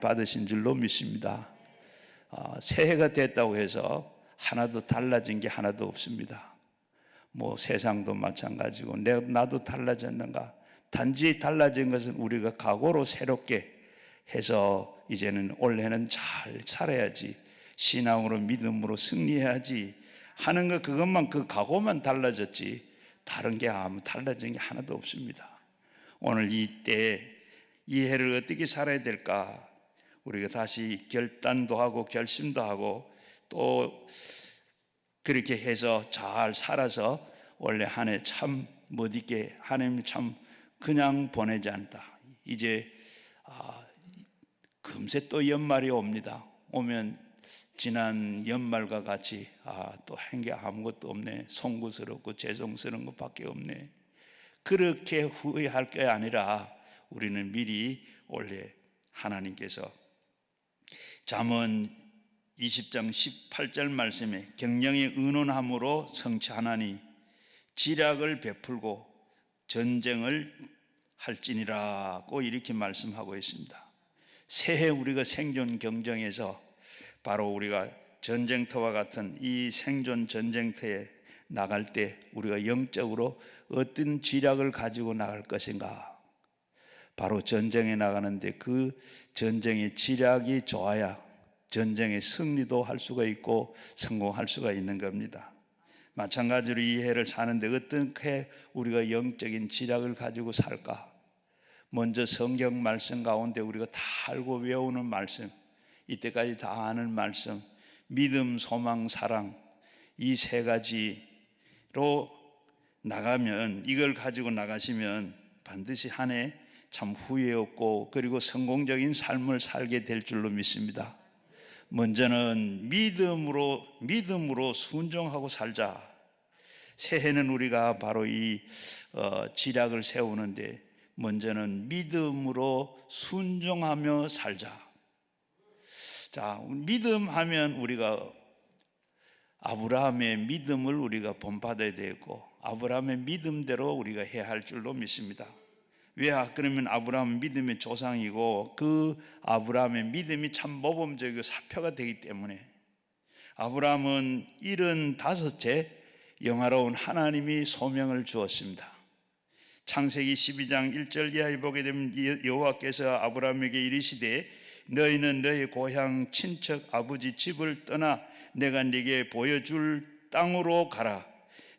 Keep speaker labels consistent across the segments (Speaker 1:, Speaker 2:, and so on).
Speaker 1: 받으신 줄로 믿습니다. 새해가 됐다고 해서 하나도 달라진 게 하나도 없습니다. 뭐 세상도 마찬가지고 나도 달라졌는가? 단지 달라진 것은 우리가 각오로 새롭게 해서 이제는 올해는 잘 살아야지, 신앙으로 믿음으로 승리해야지 하는 것, 그것만, 그 각오만 달라졌지 다른 게 아무 달라진 게 하나도 없습니다. 오늘 이때 이 해를 어떻게 살아야 될까? 우리가 다시 결단도 하고 결심도 하고 또 그렇게 해서 잘 살아서 원래 한 해 참 멋있게 하나님 참 그냥 보내지 않다. 이제 금세 또 연말이 옵니다. 오면 지난 연말과 같이 또 한 게 아무것도 없네, 송구스럽고 죄송스러운 것밖에 없네, 그렇게 후회할 게 아니라 우리는 미리 원래 하나님께서 잠언 20장 18절 말씀에 경영의 의논함으로 성취하나니 지략을 베풀고 전쟁을 할지니라고 이렇게 말씀하고 있습니다. 새해 우리가 생존 경쟁에서 바로 우리가 전쟁터와 같은 이 생존 전쟁터에 나갈 때 우리가 영적으로 어떤 지략을 가지고 나갈 것인가? 바로 전쟁에 나가는데 그 전쟁의 지략이 좋아야 전쟁의 승리도 할 수가 있고 성공할 수가 있는 겁니다. 마찬가지로 이 해를 사는데 어떻게 우리가 영적인 지략을 가지고 살까? 먼저 성경 말씀 가운데 우리가 다 알고 외우는 말씀, 이때까지 다 아는 말씀, 믿음, 소망, 사랑, 이 세 가지로 나가면, 이걸 가지고 나가시면 반드시 한 해 참 후회 없고 그리고 성공적인 삶을 살게 될 줄로 믿습니다. 먼저는 믿음으로 순종하고 살자. 새해는 우리가 바로 이 지략을 세우는데 먼저는 믿음으로 순종하며 살자. 자, 믿음하면 우리가 아브라함의 믿음을 우리가 본받아야 되고 아브라함의 믿음대로 우리가 해야 할 줄로 믿습니다. 왜? 그러면 아브라함은 믿음의 조상이고 그 아브라함의 믿음이 참 모범적이고 사표가 되기 때문에 아브라함은 75째 영화로운 하나님이 소명을 주었습니다. 창세기 12장 1절 이하에 보게 되면 여호와께서 아브라함에게 이르시되 너희는 너희 고향 친척 아버지 집을 떠나 내가 네게 보여줄 땅으로 가라.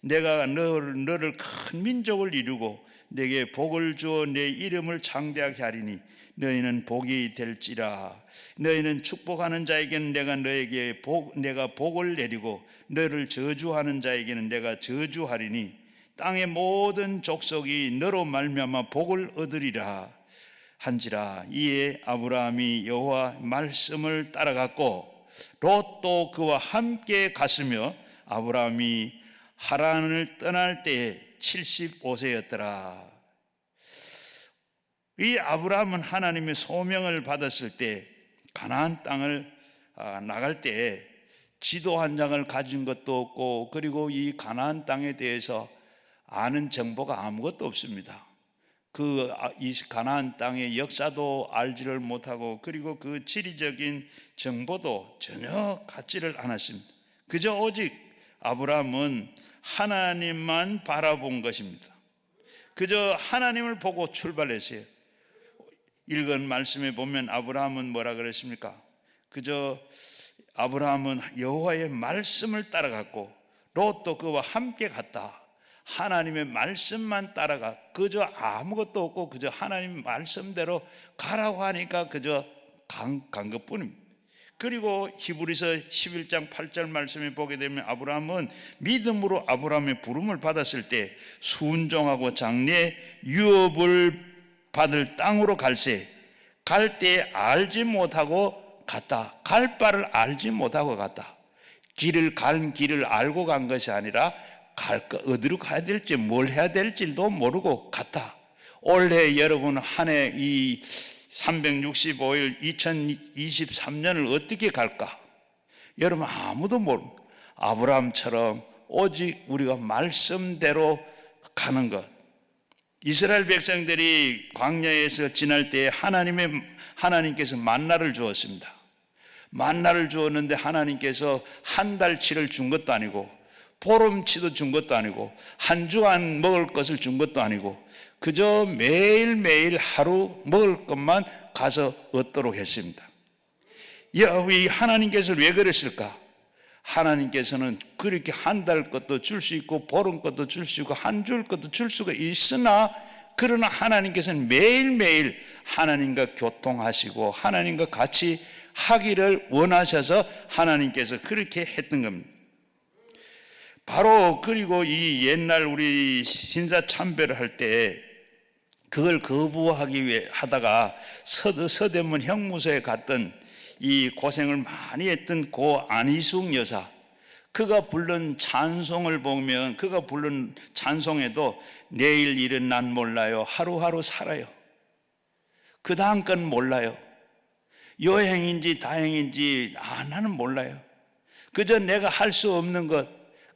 Speaker 1: 내가 너를 큰 민족을 이루고 내게 복을 주어 내 이름을 장대하게 하리니 너희는 복이 될지라. 너희는 축복하는 자에게는 내가 복을 내리고 너를 저주하는 자에게는 내가 저주하리니 땅의 모든 족속이 너로 말미암아 복을 얻으리라 한지라. 이에 아브라함이 여호와 말씀을 따라갔고 롯도 그와 함께 갔으며 아브라함이 하란을 떠날 때에 75세였더라. 이 아브라함은 하나님의 소명을 받았을 때 가나안 땅을 나갈 때 지도 한 장을 가진 것도 없고 그리고 이 가나안 땅에 대해서 아는 정보가 아무것도 없습니다. 이 가나안 땅의 역사도 알지를 못하고 그리고 그 지리적인 정보도 전혀 갖지를 않았습니다. 그저 오직 아브라함은 하나님만 바라본 것입니다. 그저 하나님을 보고 출발했어요. 읽은 말씀에 보면 아브라함은 뭐라 그랬습니까? 그저 아브라함은 여호와의 말씀을 따라갔고 롯도 그와 함께 갔다. 하나님의 말씀만 따라가. 그저 아무것도 없고 그저 하나님 말씀대로 가라고 하니까 그저 간 것뿐입니다. 그리고 히브리서 11장 8절 말씀에 보게 되면 아브라함은 믿음으로 아브라함의 부름을 받았을 때 순종하고 장래 유업을 받을 땅으로 갈새 갈 때 알지 못하고 갔다. 갈 바를 알지 못하고 갔다. 간 길을 알고 간 것이 아니라 어디로 가야 될지 뭘 해야 될지도 모르고 갔다. 올해 여러분 한 해 이 365일 2023년을 어떻게 갈까? 여러분 아무도 모릅니다. 아브라함처럼 오직 우리가 말씀대로 가는 것. 이스라엘 백성들이 광야에서 지날 때 하나님께서 만나를 주었습니다. 만나를 주었는데 하나님께서 한 달치를 준 것도 아니고 보름치도 준 것도 아니고 한 주간 먹을 것을 준 것도 아니고 그저 매일매일 하루 먹을 것만 가서 얻도록 했습니다. 이 하나님께서 왜 그랬을까? 하나님께서는 그렇게 한 달 것도 줄 수 있고 보름 것도 줄 수 있고 한 줄 것도 줄 수가 있으나 그러나 하나님께서는 매일매일 하나님과 교통하시고 하나님과 같이 하기를 원하셔서 하나님께서 그렇게 했던 겁니다. 바로 그리고 이 옛날 우리 신사 참배를 할 때 그걸 거부하기 위해 하다가 서대문 형무소에 갔던 이 고생을 많이 했던 고 안희숙 여사, 그가 부른 찬송을 보면 그가 부른 찬송에도 내일 일은 난 몰라요, 하루하루 살아요, 그 다음 건 몰라요, 여행인지 다행인지 나는 몰라요, 그저 내가 할 수 없는 것,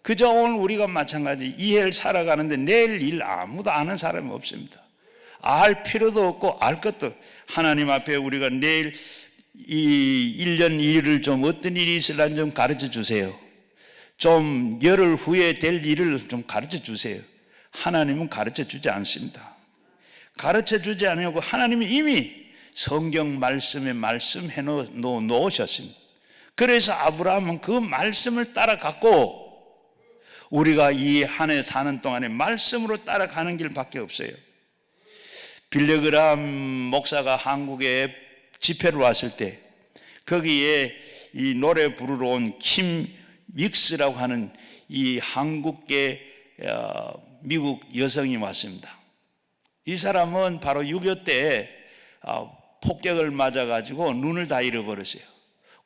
Speaker 1: 그저 오늘 우리가 마찬가지 이해를 살아가는데 내일 일 아무도 아는 사람이 없습니다. 알 필요도 없고 알 것도, 하나님 앞에 우리가 내일 이 1년 일을 좀 어떤 일이 있을란 좀 가르쳐 주세요. 좀 열흘 후에 될 일을 좀 가르쳐 주세요. 하나님은 가르쳐 주지 않습니다. 가르쳐 주지 않고 하나님이 이미 성경 말씀에 말씀해 놓으셨습니다. 그래서 아브라함은 그 말씀을 따라갔고 우리가 이 한 해 사는 동안에 말씀으로 따라가는 길밖에 없어요. 빌레그람 목사가 한국에 집회를 왔을 때 거기에 이 노래 부르러 온 킴 윅스라고 하는 이 한국계 미국 여성이 왔습니다. 이 사람은 바로 6.25 때 폭격을 맞아가지고 눈을 다 잃어버렸어요.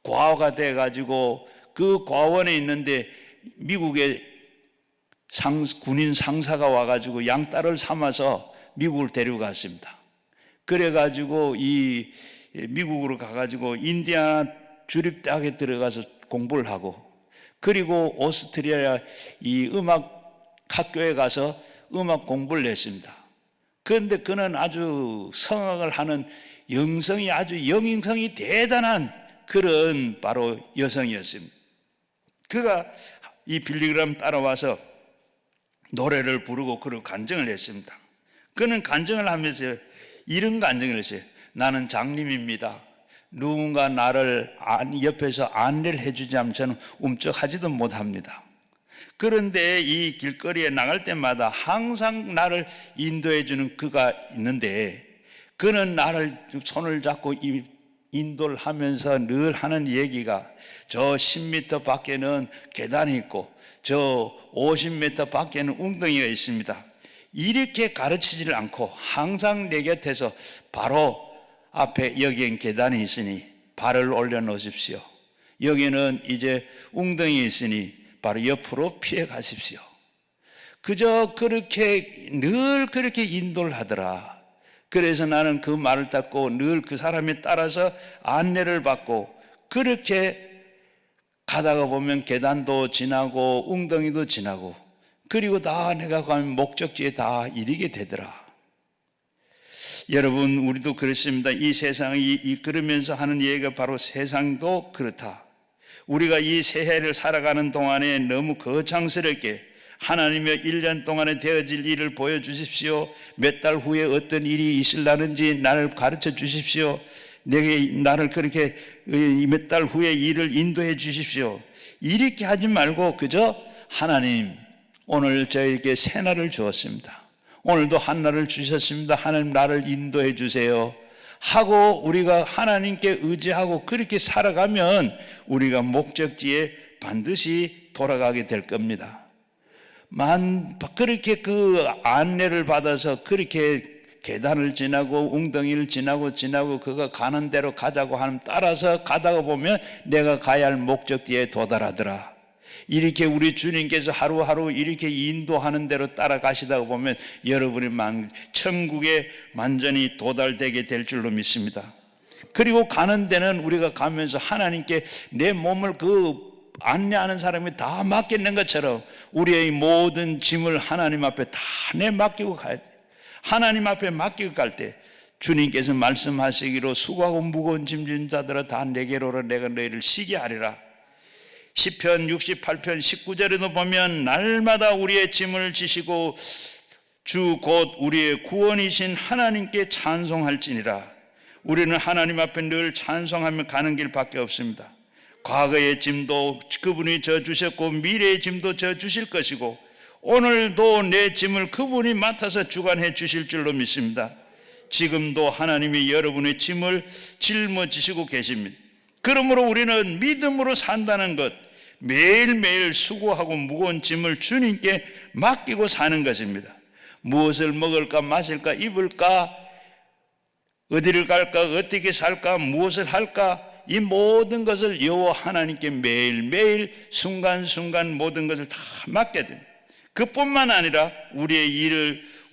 Speaker 1: 과호가 돼가지고 그 과원에 있는데 미국의 군인 상사가 와가지고 양딸을 삼아서 미국을 데려갔습니다. 그래가지고 이 미국으로 가가지고 인디아나 주립대학에 들어가서 공부를 하고 그리고 오스트리아 이 음악 학교에 가서 음악 공부를 했습니다. 그런데 그는 아주 성악을 하는 영성이 아주 영성이 대단한 그런 바로 여성이었습니다. 그가 이 빌리그람 따라와서 노래를 부르고 그리고 간증을 했습니다. 그는 간증을 하면서 이런 간증을 했어요. 나는 장님입니다. 누군가 나를 옆에서 안내를 해주지 않으면 저는 움쩍하지도 못합니다. 그런데 이 길거리에 나갈 때마다 항상 나를 인도해 주는 그가 있는데 그는 나를 손을 잡고 인도를 하면서 늘 하는 얘기가 저 10m 밖에는 계단이 있고 저 50m 밖에는 웅덩이가 있습니다. 이렇게 가르치지를 않고 항상 내 곁에서 바로 앞에 여기엔 계단이 있으니 발을 올려놓으십시오. 여기는 이제 웅덩이 있으니 바로 옆으로 피해 가십시오. 그저 그렇게 늘 그렇게 인도를 하더라. 그래서 나는 그 말을 듣고 늘 그 사람에 따라서 안내를 받고 그렇게 가다가 보면 계단도 지나고 웅덩이도 지나고 그리고 다 내가 가면 목적지에 다 이르게 되더라. 여러분 우리도 그렇습니다. 이 세상이 이끌으면서 하는 얘기가 바로 세상도 그렇다. 우리가 이 새해를 살아가는 동안에 너무 거창스럽게 하나님의 1년 동안에 되어질 일을 보여주십시오. 몇 달 후에 어떤 일이 있으려는지 나를 가르쳐 주십시오. 내게 나를 그렇게 몇 달 후에 일을 인도해 주십시오. 이렇게 하지 말고 그저 하나님 오늘 저에게 새날을 주었습니다. 오늘도 한날을 주셨습니다. 하나님 나를 인도해 주세요 하고 우리가 하나님께 의지하고 그렇게 살아가면 우리가 목적지에 반드시 돌아가게 될 겁니다. 그렇게 그 안내를 받아서 그렇게 계단을 지나고 웅덩이를 지나고 그가 가는 대로 가자고 하면 따라서 가다가 보면 내가 가야 할 목적지에 도달하더라. 이렇게 우리 주님께서 하루하루 이렇게 인도하는 대로 따라가시다가 보면 여러분의 천국에 완전히 도달되게 될 줄로 믿습니다. 그리고 가는 데는 우리가 가면서 하나님께 내 몸을 그 안내하는 사람이 다 맡기는 것처럼 우리의 모든 짐을 하나님 앞에 다 내맡기고 가야 돼. 하나님 앞에 맡기고 갈 때 주님께서 말씀하시기로 수고하고 무거운 짐진 자들아 다 내게로 오라 내가 너희를 쉬게 하리라. 시편 68편 19절에도 보면 날마다 우리의 짐을 지시고 주 곧 우리의 구원이신 하나님께 찬송할지니라. 우리는 하나님 앞에 늘 찬송하며 가는 길밖에 없습니다. 과거의 짐도 그분이 져주셨고 미래의 짐도 져주실 것이고 오늘도 내 짐을 그분이 맡아서 주관해 주실 줄로 믿습니다. 지금도 하나님이 여러분의 짐을 짊어지시고 계십니다. 그러므로 우리는 믿음으로 산다는 것, 매일매일 수고하고 무거운 짐을 주님께 맡기고 사는 것입니다. 무엇을 먹을까 마실까 입을까 어디를 갈까 어떻게 살까 무엇을 할까 이 모든 것을 여호와 하나님께 매일매일 순간순간 모든 것을 다 맡게 됩니다. 그뿐만 아니라 우리의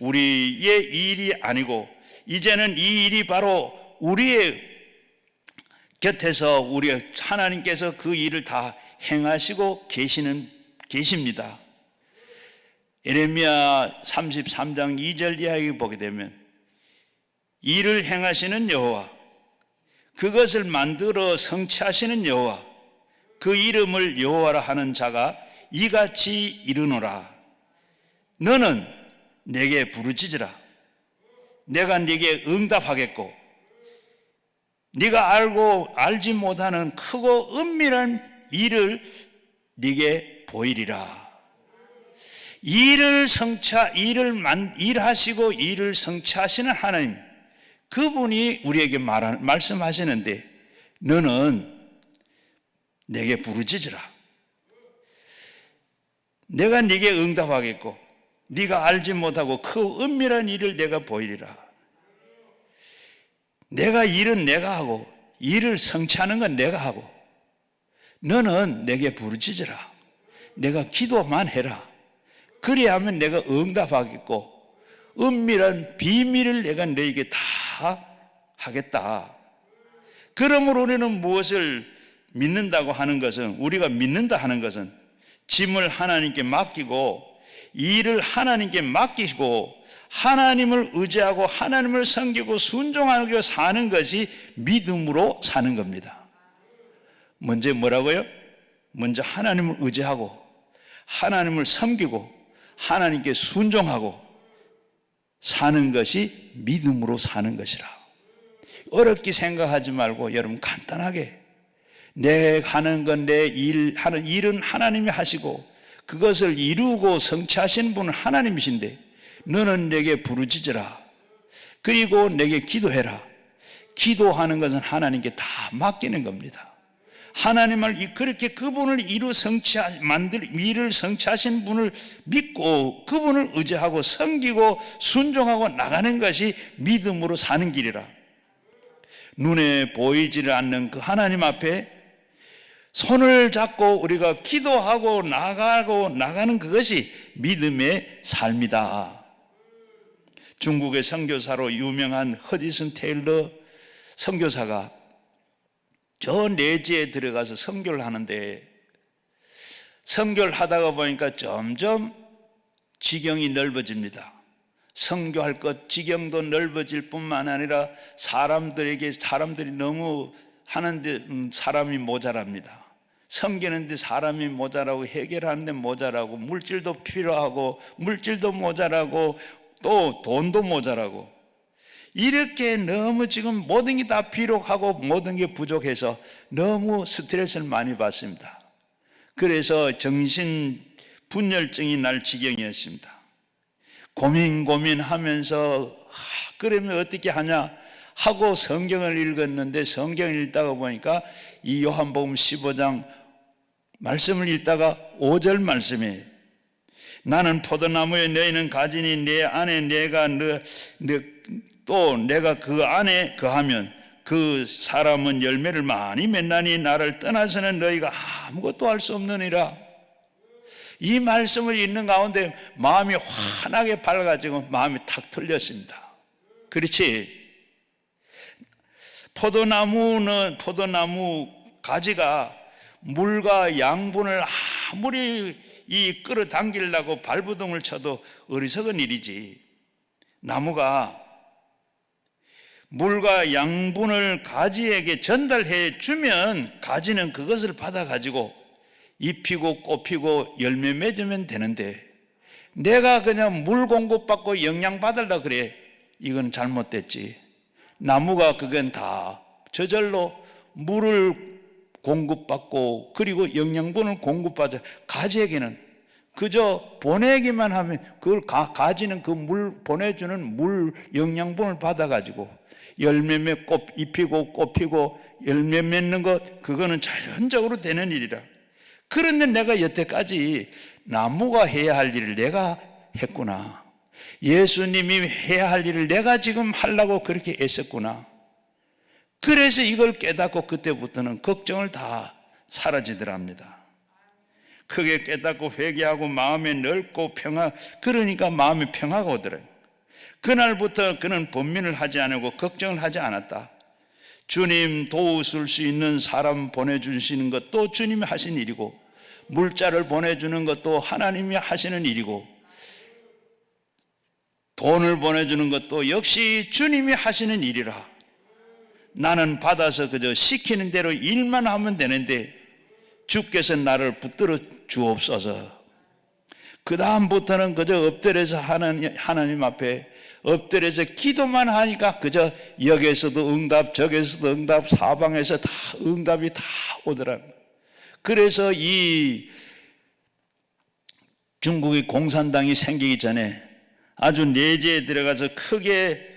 Speaker 1: 일이 아니고 이제는 이 일이 바로 우리의 곁에서 우리 하나님께서 그 일을 다 행하시고 계십니다. 예레미야 33장 2절 이하에 보게 되면 일을 행하시는 여호와, 그것을 만들어 성취하시는 여호와, 그 이름을 여호와라 하는 자가 이같이 이르노라. 너는 내게 부르짖으라. 내가 네게 응답하겠고 네가 알고 알지 못하는 크고 은밀한 일을 네게 보이리라. 일하시고 일을 성취하시는 하나님, 그분이 우리에게 말씀하시는데 너는 내게 부르짖으라. 내가 네게 응답하겠고 네가 알지 못하고 그 은밀한 일을 내가 보이리라. 내가 일은 내가 하고 일을 성취하는 건 내가 하고 너는 내게 부르짖으라. 내가 기도만 해라. 그리하면 내가 응답하겠고 은밀한 비밀을 내가 너에게 다 하겠다. 그러므로 우리는 무엇을 믿는다고 하는 것은, 우리가 믿는다 하는 것은 짐을 하나님께 맡기고 일을 하나님께 맡기고 하나님을 의지하고 하나님을 섬기고 순종하고 사는 것이 믿음으로 사는 겁니다. 먼저 뭐라고요? 먼저 하나님을 의지하고 하나님을 섬기고 하나님께 순종하고 사는 것이 믿음으로 사는 것이라. 어렵게 생각하지 말고 여러분 간단하게 내 하는 건 내 하는 일은 하나님이 하시고 그것을 이루고 성취하시는 분은 하나님이신데 너는 내게 부르짖으라. 그리고 내게 기도해라. 기도하는 것은 하나님께 다 맡기는 겁니다. 하나님을 그렇게 그분을 일을 성취하신 분을 믿고 그분을 의지하고 섬기고 순종하고 나가는 것이 믿음으로 사는 길이라. 눈에 보이지를 않는 그 하나님 앞에 손을 잡고 우리가 기도하고 나가는 그것이 믿음의 삶이다. 중국의 선교사로 유명한 허디슨 테일러 선교사가 저 내지에 들어가서 선교를 하는데 선교를 하다가 보니까 점점 지경이 넓어집니다. 선교할 것 지경도 넓어질 뿐만 아니라 사람들이 너무 하는데 사람이 모자랍니다. 섬기는데 사람이 모자라고 해결하는데 모자라고 물질도 필요하고 물질도 모자라고 또 돈도 모자라고 이렇게 너무 지금 모든 게 다 필요하고 모든 게 부족해서 너무 스트레스를 많이 받습니다. 그래서 정신 분열증이 날 지경이었습니다. 고민하면서 그러면 어떻게 하냐 하고 성경을 읽었는데 성경을 읽다가 보니까 이 요한복음 15장 말씀을 읽다가 5절 말씀에 나는 포도나무에 너희는 가지니 내 안에 내가 또 내가 그 안에 거하면 그 사람은 열매를 많이 맺나니 나를 떠나서는 너희가 아무것도 할 수 없느니라. 이 말씀을 읽는 가운데 마음이 환하게 밝아지고 마음이 탁 틀렸습니다. 그렇지? 포도나무 가지가 물과 양분을 아무리 끌어당기려고 발버둥을 쳐도 어리석은 일이지. 나무가 물과 양분을 가지에게 전달해 주면 가지는 그것을 받아 가지고 잎이고 꽃피고 열매 맺으면 되는데, 내가 그냥 물 공급받고 영양 받으려고 그래. 이건 잘못됐지. 나무가 그건 다 저절로 물을 공급받고 그리고 영양분을 공급받아. 가지에게는 그저 보내기만 하면 그걸 가지는 그 물 보내주는 물 영양분을 받아가지고 열매 맺고 잎이고 꽃피고 열매 맺는 것, 그거는 자연적으로 되는 일이라. 그런데 내가 여태까지 나무가 해야 할 일을 내가 했구나. 예수님이 해야 할 일을 내가 지금 하려고 그렇게 애썼구나. 그래서 이걸 깨닫고 그때부터는 걱정을 다 사라지더랍니다. 크게 깨닫고 회개하고 마음에 넓고 평화, 그러니까 마음에 평화가 오더래요. 그날부터 그는 번민을 하지 않고 걱정을 하지 않았다. 주님 도우실 수 있는 사람 보내주시는 것도 주님이 하신 일이고, 물자를 보내주는 것도 하나님이 하시는 일이고, 돈을 보내주는 것도 역시 주님이 하시는 일이라. 나는 받아서 그저 시키는 대로 일만 하면 되는데 주께서 나를 붙들어 주옵소서. 그 다음부터는 그저 엎드려서 하나님 앞에 엎드려서 기도만 하니까 그저 여기에서도 응답, 저기에서도 응답, 사방에서 다 응답이 다 오더라. 그래서 이 중국의 공산당이 생기기 전에 아주 내재에 들어가서 크게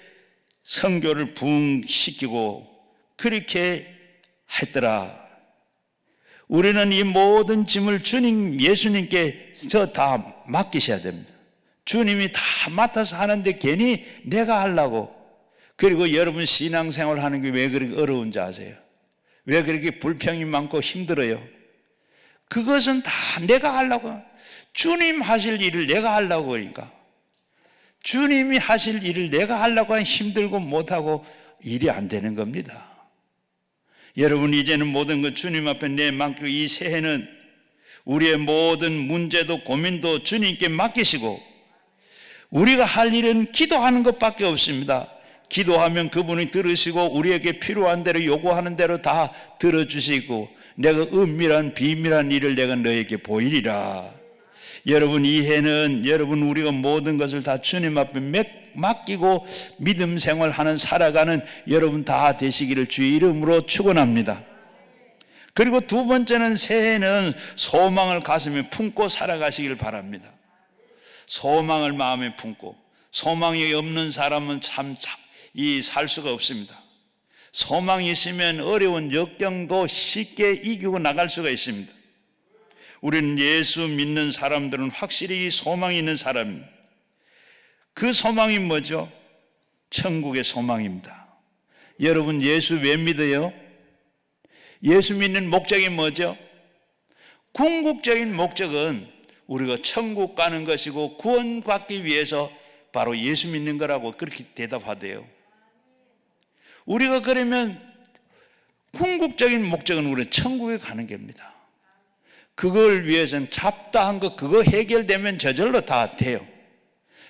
Speaker 1: 선교를 부흥시키고 그렇게 했더라. 우리는 이 모든 짐을 주님, 예수님께서 다 맡기셔야 됩니다. 주님이 다 맡아서 하는데 괜히 내가 하려고. 그리고 여러분 신앙생활 하는 게 왜 그렇게 어려운지 아세요? 왜 그렇게 불평이 많고 힘들어요? 그것은 다 내가 하려고. 주님 하실 일을 내가 하려고 하니까. 주님이 하실 일을 내가 하려고 하면 힘들고 못하고 일이 안 되는 겁니다. 여러분, 이제는 모든 것 주님 앞에 내맡기고 이 새해는 우리의 모든 문제도 고민도 주님께 맡기시고, 우리가 할 일은 기도하는 것밖에 없습니다. 기도하면 그분이 들으시고 우리에게 필요한 대로 요구하는 대로 다 들어주시고, 내가 은밀한 비밀한 일을 내가 너에게 보이리라. 여러분, 이 해는 여러분 우리가 모든 것을 다 주님 앞에 맡기고 믿음 생활하는 살아가는 여러분 다 되시기를 주의 이름으로 축원합니다. 그리고 두 번째는 새해는 소망을 가슴에 품고 살아가시길 바랍니다. 소망을 마음에 품고, 소망이 없는 사람은 참 살 수가 없습니다. 소망이 있으면 어려운 역경도 쉽게 이기고 나갈 수가 있습니다. 우리는 예수 믿는 사람들은 확실히 소망이 있는 사람입니다. 그 소망이 뭐죠? 천국의 소망입니다. 여러분, 예수 왜 믿어요? 예수 믿는 목적이 뭐죠? 궁극적인 목적은 우리가 천국 가는 것이고 구원받기 위해서 바로 예수 믿는 거라고 그렇게 대답하대요. 우리가 그러면 궁극적인 목적은 우리는 천국에 가는 겁니다. 그걸 위해서는 잡다한 거 그거 해결되면 저절로 다 돼요.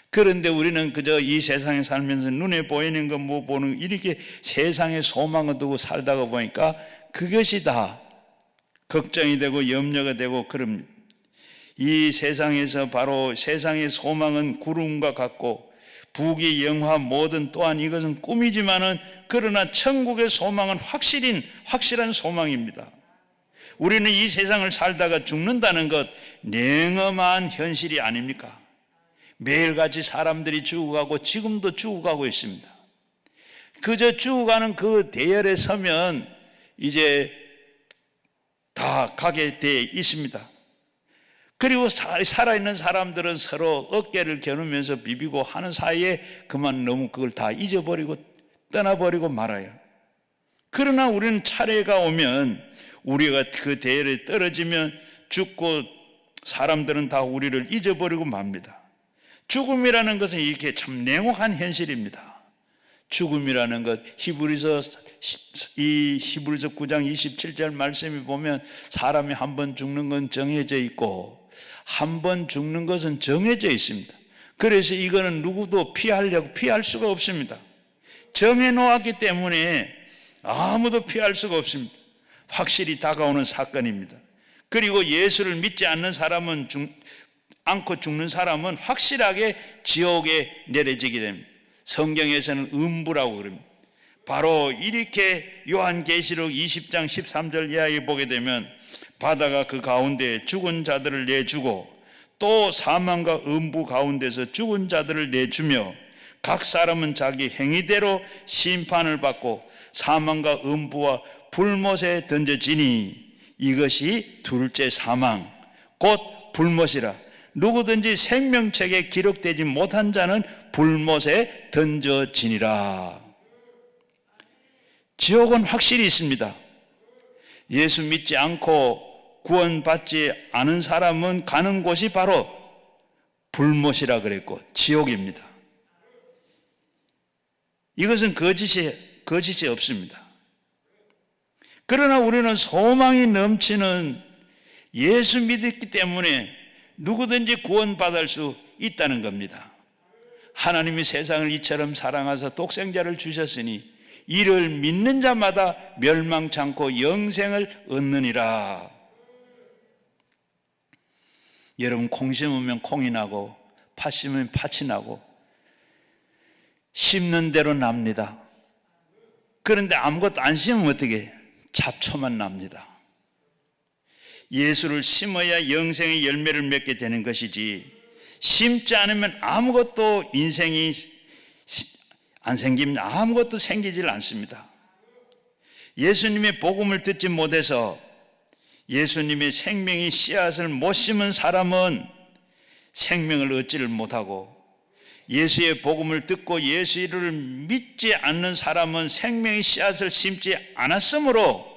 Speaker 1: 그런데 우리는 그저 이 세상에 살면서 눈에 보이는 거 뭐 보는 이렇게 세상에 소망을 두고 살다가 보니까 그것이 다 걱정이 되고 염려가 되고 그럽니다. 이 세상에서 바로 세상의 소망은 구름과 같고 부귀 영화 뭐든 또한 이것은 꿈이지만은 그러나 천국의 소망은 확실한 소망입니다. 우리는 이 세상을 살다가 죽는다는 것 냉엄한 현실이 아닙니까? 매일같이 사람들이 죽어가고 지금도 죽어가고 있습니다. 그저 죽어가는 그 대열에 서면 이제 다 가게 돼 있습니다. 그리고 살아있는 사람들은 서로 어깨를 겨누면서 비비고 하는 사이에 그만 너무 그걸 다 잊어버리고 떠나버리고 말아요. 그러나 우리는 차례가 오면 우리가 그 대열에 떨어지면 죽고 사람들은 다 우리를 잊어버리고 맙니다. 죽음이라는 것은 이렇게 참 냉혹한 현실입니다. 죽음이라는 것, 히브리서 9장 27절 말씀에 보면 사람이 한 번 죽는 건 정해져 있고 한 번 죽는 것은 정해져 있습니다. 그래서 이거는 누구도 피할 수가 없습니다. 정해놓았기 때문에 아무도 피할 수가 없습니다. 확실히 다가오는 사건입니다. 그리고 예수를 믿지 않는 사람은 않고 죽는 사람은 확실하게 지옥에 내려지게 됩니다. 성경에서는 음부라고 그럽니다. 바로 이렇게 요한계시록 20장 13절 이하에 보게 되면 바다가 그 가운데 죽은 자들을 내주고 또 사망과 음부 가운데서 죽은 자들을 내주며 각 사람은 자기 행위대로 심판을 받고 사망과 음부와 불못에 던져지니 이것이 둘째 사망 곧 불못이라. 누구든지 생명책에 기록되지 못한 자는 불못에 던져지니라. 지옥은 확실히 있습니다. 예수 믿지 않고 구원받지 않은 사람은 가는 곳이 바로 불못이라 그랬고 지옥입니다. 이것은 거짓이 없습니다. 그러나 우리는 소망이 넘치는 예수 믿었기 때문에 누구든지 구원받을 수 있다는 겁니다. 하나님이 세상을 이처럼 사랑하사 독생자를 주셨으니 이를 믿는 자마다 멸망치 않고 영생을 얻느니라. 여러분, 콩 심으면 콩이 나고 팥 심으면 팥이 나고 심는 대로 납니다. 그런데 아무것도 안 심으면 어떻게? 잡초만 납니다. 예수를 심어야 영생의 열매를 맺게 되는 것이지 심지 않으면 아무것도 인생이 안 생깁니다. 아무것도 생기질 않습니다. 예수님의 복음을 듣지 못해서 예수님의 생명의 씨앗을 못 심은 사람은 생명을 얻지를 못하고 예수의 복음을 듣고 예수를 믿지 않는 사람은 생명의 씨앗을 심지 않았으므로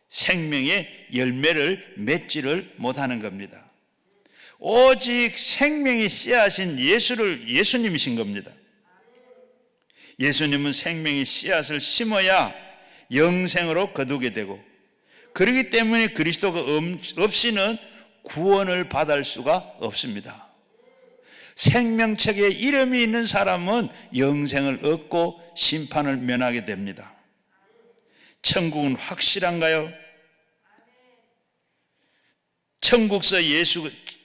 Speaker 1: 생명의 열매를 맺지를 못하는 겁니다. 오직 생명의 씨앗인 예수님이신 겁니다. 예수님은 생명의 씨앗을 심어야 영생으로 거두게 되고 그렇기 때문에 그리스도가 없이는 구원을 받을 수가 없습니다. 생명책에 이름이 있는 사람은 영생을 얻고 심판을 면하게 됩니다. 천국은 확실한가요?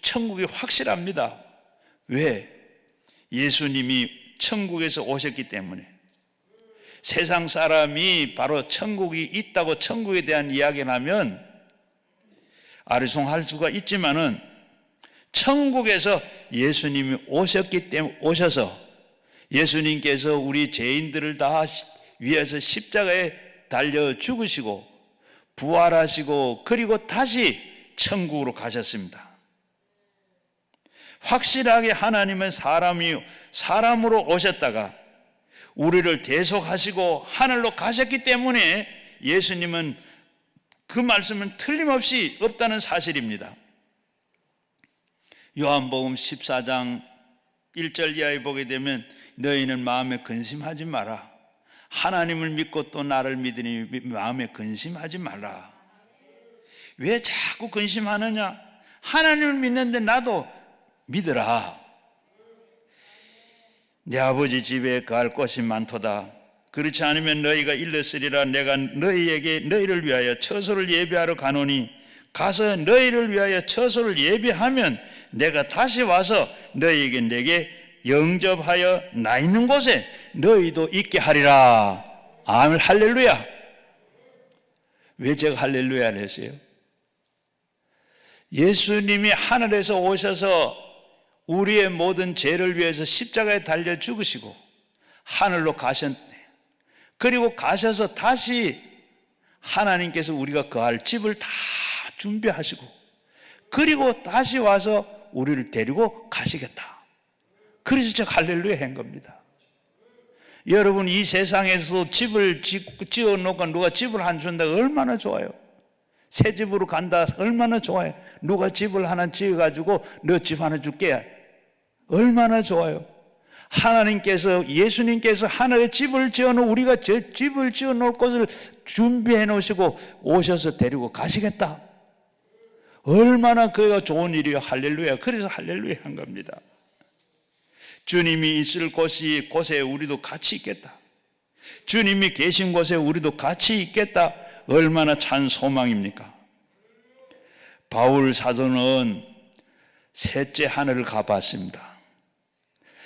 Speaker 1: 천국이 확실합니다. 왜? 예수님이 천국에서 오셨기 때문에. 세상 사람이 바로 천국이 있다고 천국에 대한 이야기를 하면 아리송할 수가 있지만은 천국에서 예수님이 오셔서 예수님께서 우리 죄인들을 다 위해서 십자가에 달려 죽으시고 부활하시고 그리고 다시 천국으로 가셨습니다. 확실하게 하나님은 사람으로 오셨다가 우리를 대속하시고 하늘로 가셨기 때문에 예수님은 그 말씀은 틀림없이 없다는 사실입니다. 요한복음 14장 1절 이하에 보게 되면 너희는 마음에 근심하지 마라. 하나님을 믿고 또 나를 믿으니 마음에 근심하지 말라. 왜 자꾸 근심하느냐? 하나님을 믿는데 나도 믿으라. 내 아버지 집에 거할 곳이 많도다. 그렇지 않으면 너희가 일렀으리라. 내가 너희를 위하여 처소를 예비하러 가노니 가서 너희를 위하여 처소를 예비하면 내가 다시 와서 너희에게 내게 영접하여 나 있는 곳에 너희도 있게 하리라. 아멘. 할렐루야. 왜 제가 할렐루야를 했어요? 예수님이 하늘에서 오셔서 우리의 모든 죄를 위해서 십자가에 달려 죽으시고 하늘로 가셨네. 그리고 가셔서 다시 하나님께서 우리가 거할 집을 다 준비하시고 그리고 다시 와서 우리를 데리고 가시겠다. 그래서 제가 할렐루야 한 겁니다. 여러분, 이 세상에서 집을 지어놓고 누가 집을 안 준다 얼마나 좋아요. 새 집으로 간다 얼마나 좋아요. 누가 집을 하나 지어가지고 너 집 하나 줄게 얼마나 좋아요. 하나님께서 예수님께서 하늘에 집을 지어놓고 우리가 저 집을 지어놓을 곳을 준비해 놓으시고 오셔서 데리고 가시겠다. 얼마나 그가 좋은 일이요. 할렐루야. 그래서 할렐루야 한 겁니다. 주님이 있을 곳에 우리도 같이 있겠다. 주님이 계신 곳에 우리도 같이 있겠다. 얼마나 찬 소망입니까? 바울 사도는 셋째 하늘을 가봤습니다.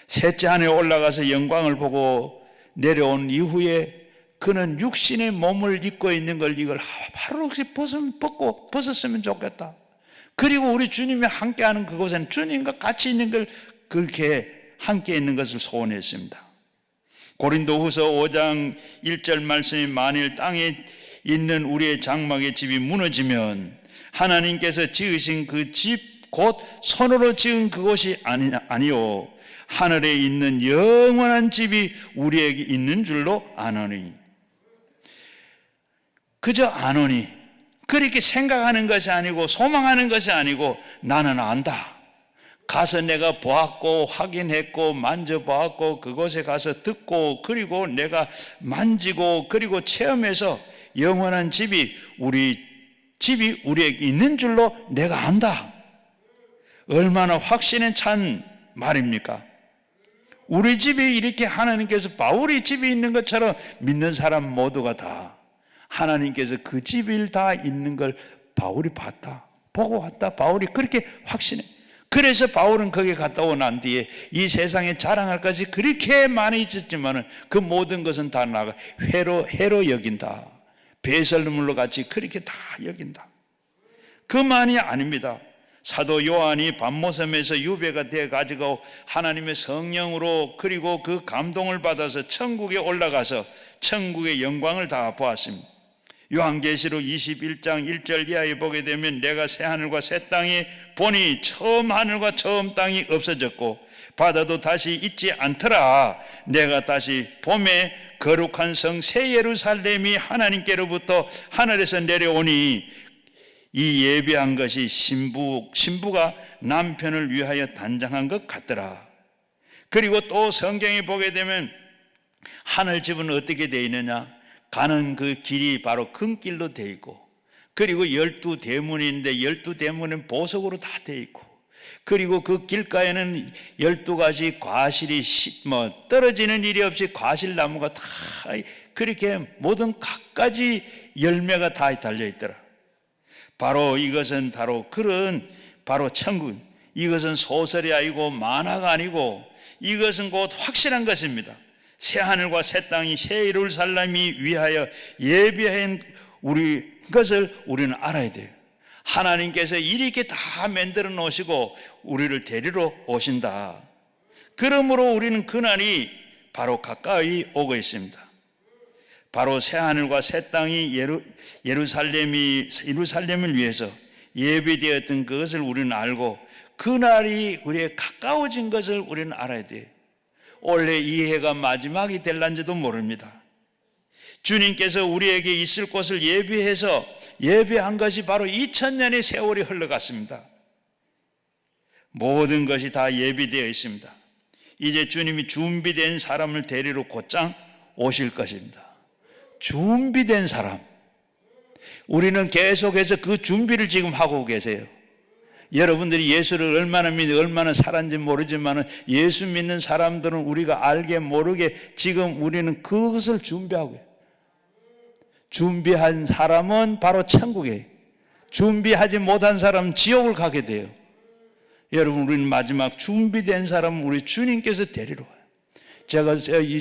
Speaker 1: 셋째 하늘에 올라가서 영광을 보고 내려온 이후에 그는 육신의 몸을 입고 있는 걸 이걸 하루 혹시 벗었으면 좋겠다. 그리고 우리 주님이 함께하는 그곳에는 주님과 같이 있는 걸 그렇게 함께 있는 것을 소원했습니다. 고린도후서 5장 1절 말씀이 만일 땅에 있는 우리의 장막의 집이 무너지면 하나님께서 지으신 그 집 곧 손으로 지은 그곳이 아니요 하늘에 있는 영원한 집이 우리에게 있는 줄로 아노니. 그저 아노니 그렇게 생각하는 것이 아니고 소망하는 것이 아니고 나는 안다. 가서 내가 보았고 확인했고 만져보았고 그곳에 가서 듣고 그리고 내가 만지고 그리고 체험해서 영원한 집이 우리에게 있는 줄로 내가 안다. 얼마나 확신에 찬 말입니까? 우리 집이 이렇게 하나님께서 바울이 집이 있는 것처럼 믿는 사람 모두가 다 하나님께서 그 집이 다 있는 걸 바울이 봤다. 보고 왔다. 바울이 그렇게 확신해. 그래서 바울은 거기에 갔다 오고 난 뒤에 이 세상에 자랑할 것이 그렇게 많이 있었지만 그 모든 것은 다 나가 해로 여긴다. 배설물로 같이 그렇게 다 여긴다. 그만이 아닙니다. 사도 요한이 밤모섬에서 유배가 돼 가지고 하나님의 성령으로 그리고 그 감동을 받아서 천국에 올라가서 천국의 영광을 다 보았습니다. 요한계시록 21장 1절 이하에 보게 되면 내가 새 하늘과 새 땅에 보니 처음 하늘과 처음 땅이 없어졌고 바다도 다시 있지 않더라. 내가 다시 봄에 거룩한 성 새 예루살렘이 하나님께로부터 하늘에서 내려오니 이 예배한 것이 신부가 남편을 위하여 단장한 것 같더라. 그리고 또 성경에 보게 되면 하늘집은 어떻게 되어 있느냐? 가는 그 길이 바로 큰 길로 되어 있고 그리고 12대문인데 12대문은 보석으로 다 되어 있고 그리고 그 길가에는 12가지 과실이 떨어지는 일이 없이 과실나무가 다 그렇게 모든 갖가지 열매가 다 달려있더라. 바로 이것은 바로 천국. 이것은 소설이 아니고 만화가 아니고 이것은 곧 확실한 것입니다. 새 하늘과 새 땅이 새 예루살렘이 위하여 예비한 것을 우리는 알아야 돼요. 하나님께서 이렇게 다 만들어 놓으시고 우리를 데리러 오신다. 그러므로 우리는 그날이 바로 가까이 오고 있습니다. 바로 새 하늘과 새 땅이 예루살렘을 위해서 예비되었던 그것을 우리는 알고 그날이 우리의 가까워진 것을 우리는 알아야 돼요. 올해 이 해가 마지막이 될런지도 모릅니다. 주님께서 우리에게 있을 곳을 예비한 것이 바로 2000년의 세월이 흘러갔습니다. 모든 것이 다 예비되어 있습니다. 이제 주님이 준비된 사람을 데리러 곧장 오실 것입니다. 준비된 사람. 우리는 계속해서 그 준비를 지금 하고 계세요. 여러분들이 예수를 얼마나 믿고 얼마나 살았는지 모르지만 예수 믿는 사람들은 우리가 알게 모르게 지금 우리는 그것을 준비하고 해요. 준비한 사람은 바로 천국에, 준비하지 못한 사람은 지옥을 가게 돼요. 여러분, 우리는 마지막 준비된 사람은 우리 주님께서 데리러 와요. 제가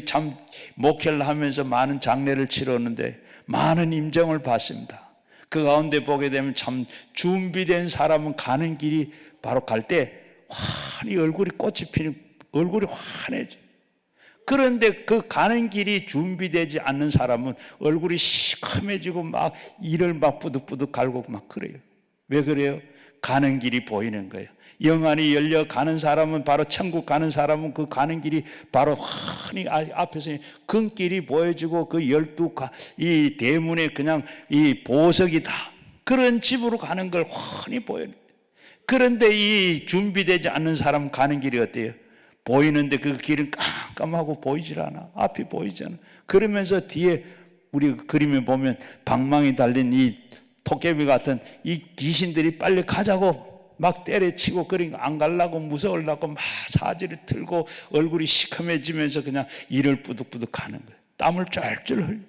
Speaker 1: 참 목회를 하면서 많은 장례를 치렀는데 많은 임정을 봤습니다. 그 가운데 보게 되면 참 준비된 사람은 가는 길이 바로 갈 때 환히 얼굴이 꽃이 피는 얼굴이 환해져. 그런데 그 가는 길이 준비되지 않는 사람은 얼굴이 시커매지고 막 이를 막 뿌득뿌득 갈고 막 그래요. 왜 그래요? 가는 길이 보이는 거예요. 영안이 열려 가는 사람은 바로 천국 가는 사람은 그 가는 길이 바로 환히 앞에서 큰 길이 보여지고 그 12이 대문에 그냥 이 보석이다. 그런 집으로 가는 걸 환히 보여요. 그런데 이 준비되지 않는 사람 가는 길이 어때요? 보이는데 그 길은 깜깜하고 보이질 않아. 앞이 보이지 않아. 그러면서 뒤에 우리 그림에 보면 방망이 달린 이 토끼비 같은 이 귀신들이 빨리 가자고 막 때려치고 그러니까 안 가려고 무서우려고 막 사지를 틀고 얼굴이 시커매지면서 그냥 이를 뿌득뿌득 가는 거예요. 땀을 쫄쫄 흘려.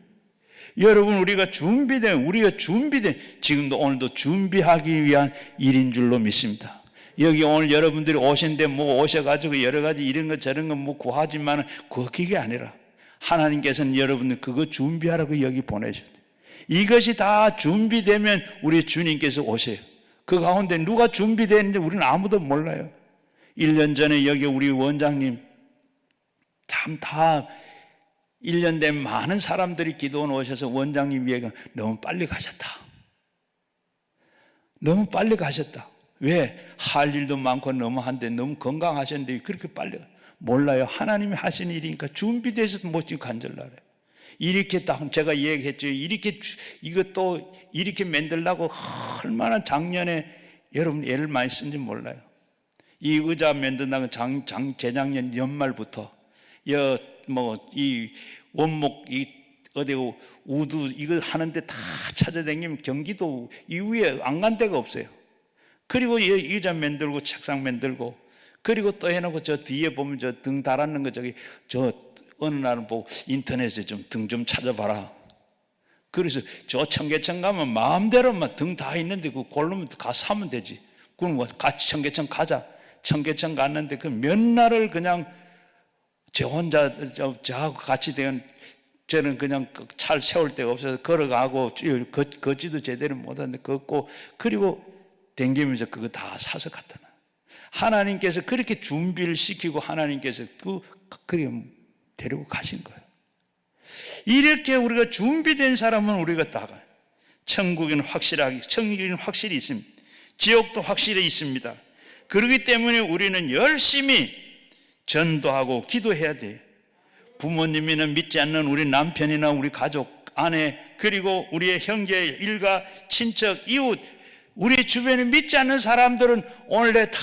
Speaker 1: 여러분, 우리가 준비된 지금도 오늘도 준비하기 위한 일인 줄로 믿습니다. 여기 오늘 여러분들이 오신데 뭐 오셔가지고 여러 가지 이런 것 저런 거 뭐 구하지만은 그게 아니라 하나님께서는 여러분들 그거 준비하라고 여기 보내셨어요. 이것이 다 준비되면 우리 주님께서 오세요. 그 가운데 누가 준비되는지 우리는 아무도 몰라요. 1년 전에 여기 우리 원장님 참 다 1년 된 많은 사람들이 기도원 오셔서 원장님 얘기가 너무 빨리 가셨다. 너무 빨리 가셨다. 왜? 할 일도 많고 너무 한데 너무 건강하셨는데 그렇게 빨리 몰라요. 하나님이 하신 일이니까 준비돼서 못지 간절나래. 이렇게 딱 제가 얘기했죠. 이렇게 이것도 이렇게 만들려고 얼마나 작년에 여러분 애를 많이 쓴지 몰라요. 이 의자 만든다는 재작년 연말부터 이 원목 이 어디 우두 이걸 하는데 다 찾아다니면 경기도 이후에 안 간 데가 없어요. 그리고 의자 만들고 책상 만들고 그리고 또 해놓고 저 뒤에 보면 저 등 달았는 거 저 어느 날은 보고 인터넷에 좀 등 좀 찾아봐라. 그래서 저 청계천 가면 마음대로 막 등 다 있는데 그 고르면 가서 사면 되지. 그럼 뭐 같이 청계천 가자. 청계천 갔는데 그 몇 날을 그냥 제 혼자 저하고 같이 된 저는 그냥 차를 세울 데가 없어서 걸어가고 걷지도 제대로 못하는데 걷고 그리고 댕기면서 그거 다 사서 갖다 놔. 하나님께서 그렇게 준비를 시키고 하나님께서 그렇게 데리고 가신 거예요. 이렇게 우리가 준비된 사람은 우리가 다 가요. 천국은 확실히 있습니다. 지옥도 확실히 있습니다. 그렇기 때문에 우리는 열심히 전도하고 기도해야 돼요. 부모님이나 믿지 않는 우리 남편이나 우리 가족, 아내, 그리고 우리의 형제, 일가, 친척, 이웃, 우리 주변에 믿지 않는 사람들은 오늘에 다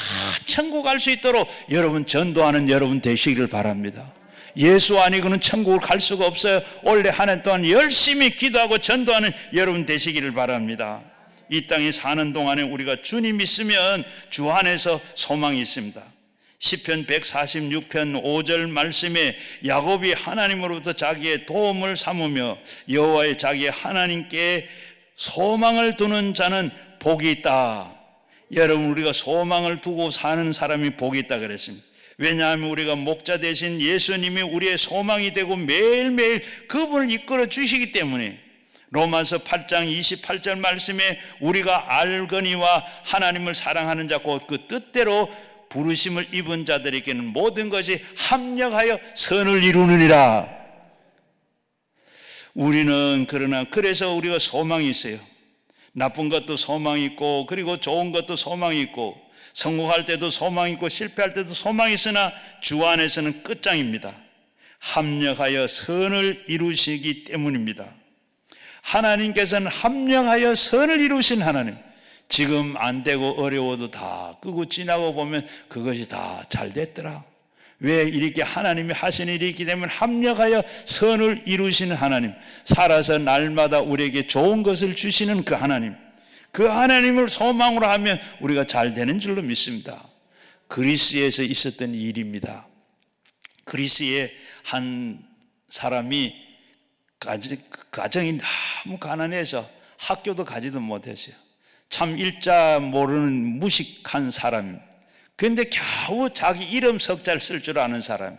Speaker 1: 천국 갈 수 있도록 여러분 전도하는 여러분 되시기를 바랍니다. 예수 아니고는 천국을 갈 수가 없어요. 올해 한 해 동안 열심히 기도하고 전도하는 여러분 되시기를 바랍니다. 이 땅에 사는 동안에 우리가 주님 있으면 주 안에서 소망이 있습니다. 시편 146편 5절 말씀에 야곱이 하나님으로부터 자기의 도움을 삼으며 여호와의 자기의 하나님께 소망을 두는 자는 복이 있다. 여러분, 우리가 소망을 두고 사는 사람이 복이 있다 그랬습니다. 왜냐하면 우리가 목자 되신 예수님이 우리의 소망이 되고 매일매일 그분을 이끌어 주시기 때문에 로마서 8장 28절 말씀에 우리가 알거니와 하나님을 사랑하는 자 곧 그 뜻대로 부르심을 입은 자들에게는 모든 것이 합력하여 선을 이루느니라. 우리는 그래서 우리가 소망이 있어요. 나쁜 것도 소망이 있고 그리고 좋은 것도 소망이 있고 성공할 때도 소망이 있고 실패할 때도 소망이 있으나 주 안에서는 끝장입니다. 합력하여 선을 이루시기 때문입니다. 하나님께서는 합력하여 선을 이루신 하나님. 지금 안 되고 어려워도 다 끄고 지나고 보면 그것이 다 잘 됐더라. 왜? 이렇게 하나님이 하신 일이 있기 때문에 합력하여 선을 이루시는 하나님, 살아서 날마다 우리에게 좋은 것을 주시는 그 하나님, 그 하나님을 소망으로 하면 우리가 잘 되는 줄로 믿습니다. 그리스에서 있었던 일입니다. 그리스의 한 사람이 가정이 너무 가난해서 학교도 가지도 못했어요. 참 일자 모르는 무식한 사람. 그런데 겨우 자기 이름 석자를 쓸 줄 아는 사람.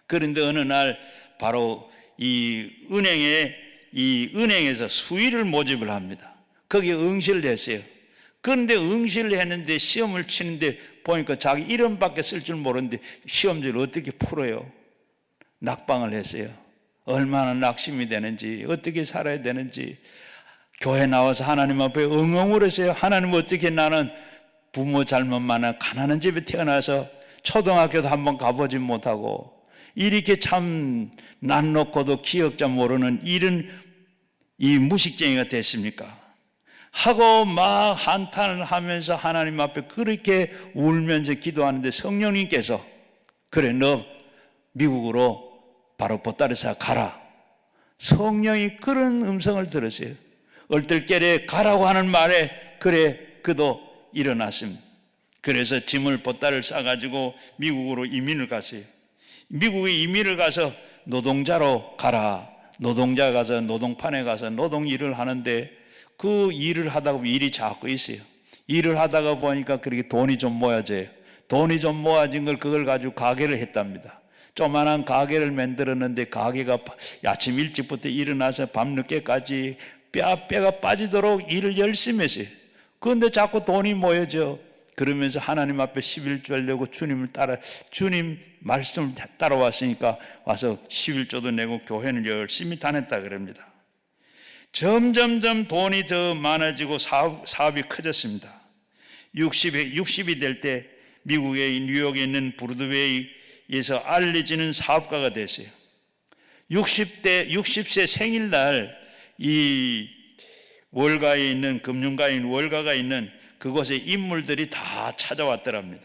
Speaker 1: 그런데 어느 날 바로 이 은행에서 수의를 모집을 합니다. 거기에 응시를 했어요. 그런데 응시를 했는데 시험을 치는데 보니까 자기 이름밖에 쓸 줄 모르는데 시험지를 어떻게 풀어요? 낙방을 했어요. 얼마나 낙심이 되는지, 어떻게 살아야 되는지. 교회 나와서 하나님 앞에 엉엉 울었어요. 하나님, 어떻게 나는 부모 잘못 많아 가난한 집에 태어나서 초등학교도 한번 가보지 못하고 이렇게 참 난 놓고도 기억자 모르는 이런 이 무식쟁이가 됐습니까? 하고 막 한탄을 하면서 하나님 앞에 그렇게 울면서 기도하는데 성령님께서 그래, 너 미국으로 바로 보따리사 가라. 성령이 그런 음성을 들었어요. 얼떨결에 가라고 하는 말에 그래, 그도 일어났습니다. 그래서 짐을 보따리를 싸가지고 미국으로 이민을 갔어요. 미국에 이민을 가서 노동자로 가라. 노동자 가서 노동판에 가서 노동 일을 하는데 그 일을 하다가 일이 자꾸 있어요. 일을 하다가 보니까 그렇게 돈이 좀 모아져요. 돈이 좀 모아진 걸 그걸 가지고 가게를 했답니다. 조만한 가게를 만들었는데 가게가 아침 일찍부터 일어나서 밤늦게까지 뼈가 빠지도록 일을 열심히 했어요. 그런데 자꾸 돈이 모여져. 그러면서 하나님 앞에 11조 하려고 주님 말씀을 따라왔으니까 와서 11조도 내고 교회는 열심히 다녔다 그럽니다. 점점점 돈이 더 많아지고 사업이 커졌습니다. 60이 될 때 미국의 뉴욕에 있는 브로드웨이에서 알려지는 사업가가 됐어요. 60세 생일날 이 월가에 있는 금융가인 월가가 있는 그곳에 인물들이 다 찾아왔더랍니다.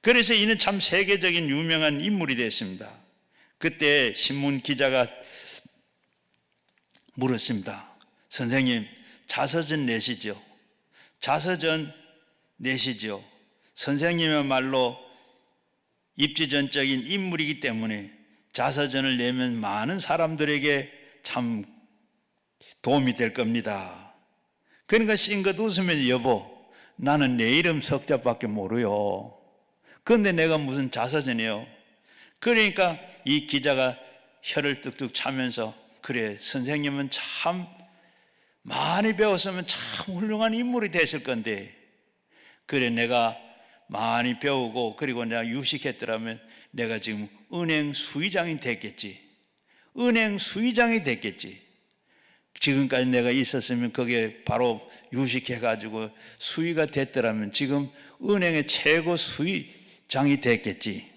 Speaker 1: 그래서 이는 참 세계적인 유명한 인물이 됐습니다. 그때 신문 기자가 물었습니다. 선생님, 자서전 내시죠? 자서전 내시죠? 선생님의말로 입지전적인 인물이기 때문에 자서전을 내면 많은 사람들에게 참 도움이 될 겁니다. 그러니까 싱긋 웃으면서 여보, 나는 내 이름 석자밖에 모르요. 그런데 내가 무슨 자서전이요? 그러니까 이 기자가 혀를 뚝뚝 차면서 그래, 선생님은 참 많이 배웠으면 참 훌륭한 인물이 됐을 건데 그래, 내가 많이 배우고 그리고 내가 유식했더라면 내가 지금 은행 수의장이 됐겠지. 은행 수의장이 됐겠지. 지금까지 내가 있었으면 그게 바로 유식해가지고 수의가 됐더라면 지금 은행의 최고 수의장이 됐겠지.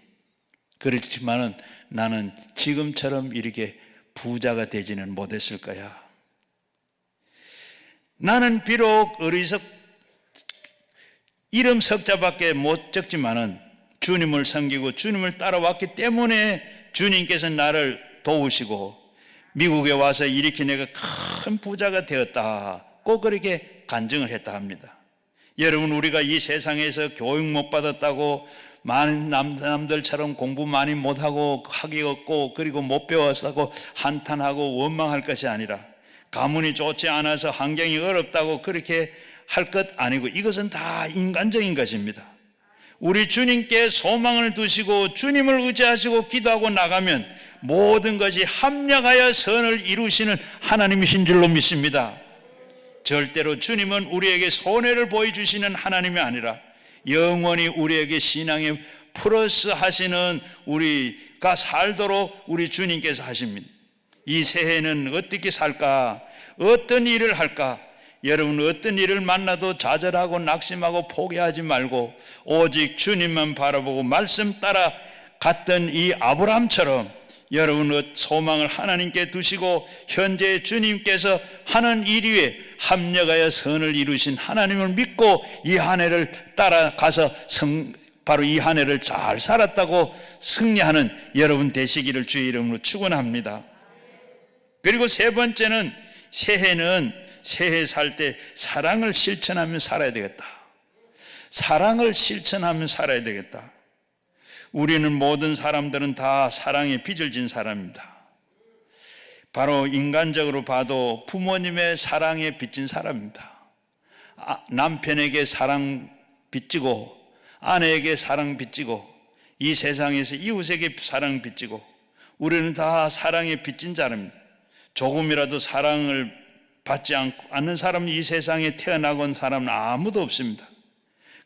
Speaker 1: 그렇지만은 나는 지금처럼 이렇게 부자가 되지는 못했을 거야. 나는 비록 이름 석자밖에 못 적지만은 주님을 섬기고 주님을 따라왔기 때문에 주님께서 나를 도우시고 미국에 와서 이렇게 내가 큰 부자가 되었다. 꼭 그렇게 간증을 했다 합니다. 여러분, 우리가 이 세상에서 교육 못 받았다고 많은 남들처럼 공부 많이 못하고 학위 없고 그리고 못 배웠다고 한탄하고 원망할 것이 아니라 가문이 좋지 않아서 환경이 어렵다고 그렇게 할 것 아니고 이것은 다 인간적인 것입니다. 우리 주님께 소망을 두시고 주님을 의지하시고 기도하고 나가면 모든 것이 합력하여 선을 이루시는 하나님이신 줄로 믿습니다. 절대로 주님은 우리에게 손해를 보여주시는 하나님이 아니라 영원히 우리에게 신앙에 플러스 하시는 우리가 살도록 우리 주님께서 하십니다. 이 새해는 어떻게 살까? 어떤 일을 할까? 여러분, 어떤 일을 만나도 좌절하고 낙심하고 포기하지 말고 오직 주님만 바라보고 말씀 따라 갔던 이 아브라함처럼 여러분 소망을 하나님께 두시고 현재 주님께서 하는 일 위에 합력하여 선을 이루신 하나님을 믿고 이 한 해를 따라가서 바로 이 한 해를 잘 살았다고 승리하는 여러분 되시기를 주의 이름으로 축원합니다. 그리고 세 번째는 새해 살 때 사랑을 실천하며 살아야 되겠다. 사랑을 실천하며 살아야 되겠다. 우리는 모든 사람들은 다 사랑에 빚을 진 사람입니다. 바로 인간적으로 봐도 부모님의 사랑에 빚진 사람입니다. 남편에게 사랑 빚지고 아내에게 사랑 빚지고 이 세상에서 이웃에게 사랑 빚지고 우리는 다 사랑에 빚진 사람입니다. 조금이라도 사랑을 받지 않는 사람은 이 세상에 태어나고 온 사람은 아무도 없습니다.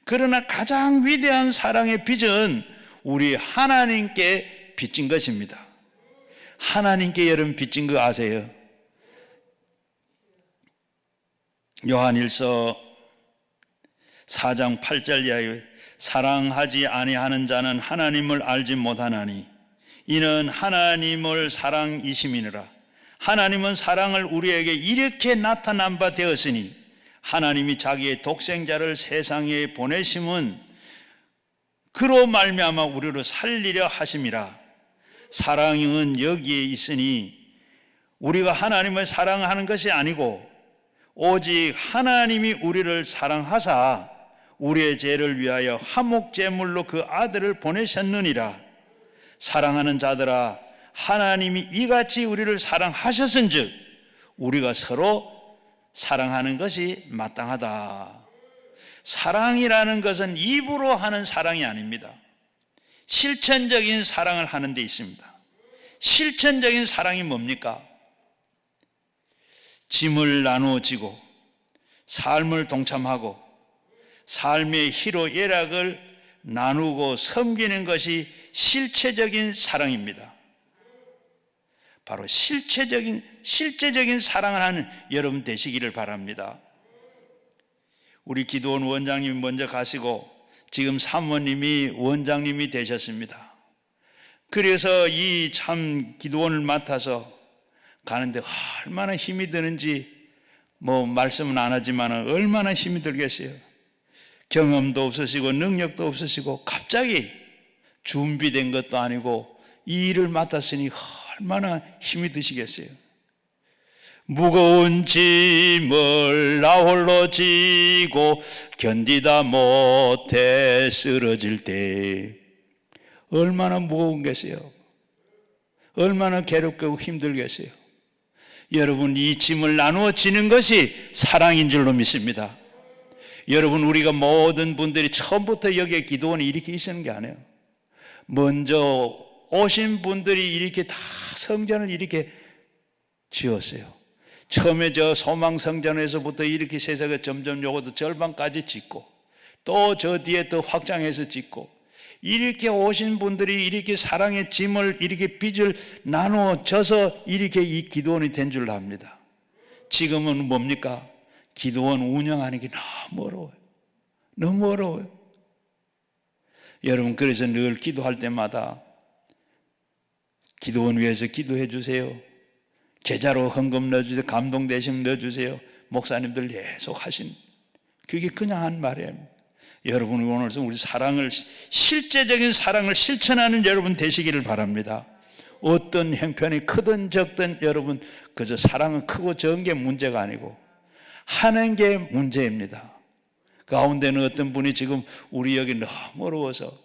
Speaker 1: 그러나 가장 위대한 사랑의 빚은 우리 하나님께 빚진 것입니다. 하나님께 여러분 빚진 거 아세요? 요한일서 4장 8절 이하에 사랑하지 아니하는 자는 하나님을 알지 못하나니 이는 하나님을 사랑이심이니라. 하나님은 사랑을 우리에게 이렇게 나타난 바 되었으니 하나님이 자기의 독생자를 세상에 보내심은 그로 말미암아 우리를 살리려 하심이라. 사랑은 여기에 있으니 우리가 하나님을 사랑하는 것이 아니고 오직 하나님이 우리를 사랑하사 우리의 죄를 위하여 화목제물로 그 아들을 보내셨느니라. 사랑하는 자들아, 하나님이 이같이 우리를 사랑하셨은즉 우리가 서로 사랑하는 것이 마땅하다. 사랑이라는 것은 입으로 하는 사랑이 아닙니다. 실천적인 사랑을 하는 데 있습니다. 실천적인 사랑이 뭡니까? 짐을 나누어지고 삶을 동참하고 삶의 희로 애락을 나누고 섬기는 것이 실체적인 사랑입니다. 바로 실제적인 사랑을 하는 여러분 되시기를 바랍니다. 우리 기도원 원장님이 먼저 가시고 지금 사모님이 원장님이 되셨습니다. 그래서 이 참 기도원을 맡아서 가는데 얼마나 힘이 드는지 말씀은 안 하지만 얼마나 힘이 들겠어요. 경험도 없으시고 능력도 없으시고 갑자기 준비된 것도 아니고 이 일을 맡았으니 얼마나 힘이 드시겠어요. 무거운 짐을 나 홀로 지고 견디다 못해 쓰러질 때 얼마나 무거운겠어요. 얼마나 괴롭고 힘들겠어요. 여러분, 이 짐을 나누어 지는 것이 사랑인 줄로 믿습니다. 여러분, 우리가 모든 분들이 처음부터 여기에 기도원이 이렇게 있는 게 아니에요. 먼저 오신 분들이 이렇게 다 성전을 이렇게 지었어요. 처음에 저 소망성전에서부터 이렇게 세세가 점점 요것도 절반까지 짓고 또 저 뒤에 또 확장해서 짓고 이렇게 오신 분들이 이렇게 사랑의 짐을 이렇게 빚을 나누어 져서 이렇게 이 기도원이 된 줄 압니다. 지금은 뭡니까? 기도원 운영하는 게 너무 어려워요. 너무 어려워요. 여러분, 그래서 늘 기도할 때마다 기도원 위해서 기도해 주세요. 계좌로 헌금 넣어주세요. 감동되시면 넣어주세요. 목사님들 계속 하신, 그게 그냥 한 말이에요. 여러분, 오늘 우리 사랑을, 실제적인 사랑을 실천하는 여러분 되시기를 바랍니다. 어떤 형편이 크든 적든 여러분, 그저 사랑은 크고 적은 게 문제가 아니고 하는 게 문제입니다. 가운데는 어떤 분이 지금 우리 여기 너무 어려워서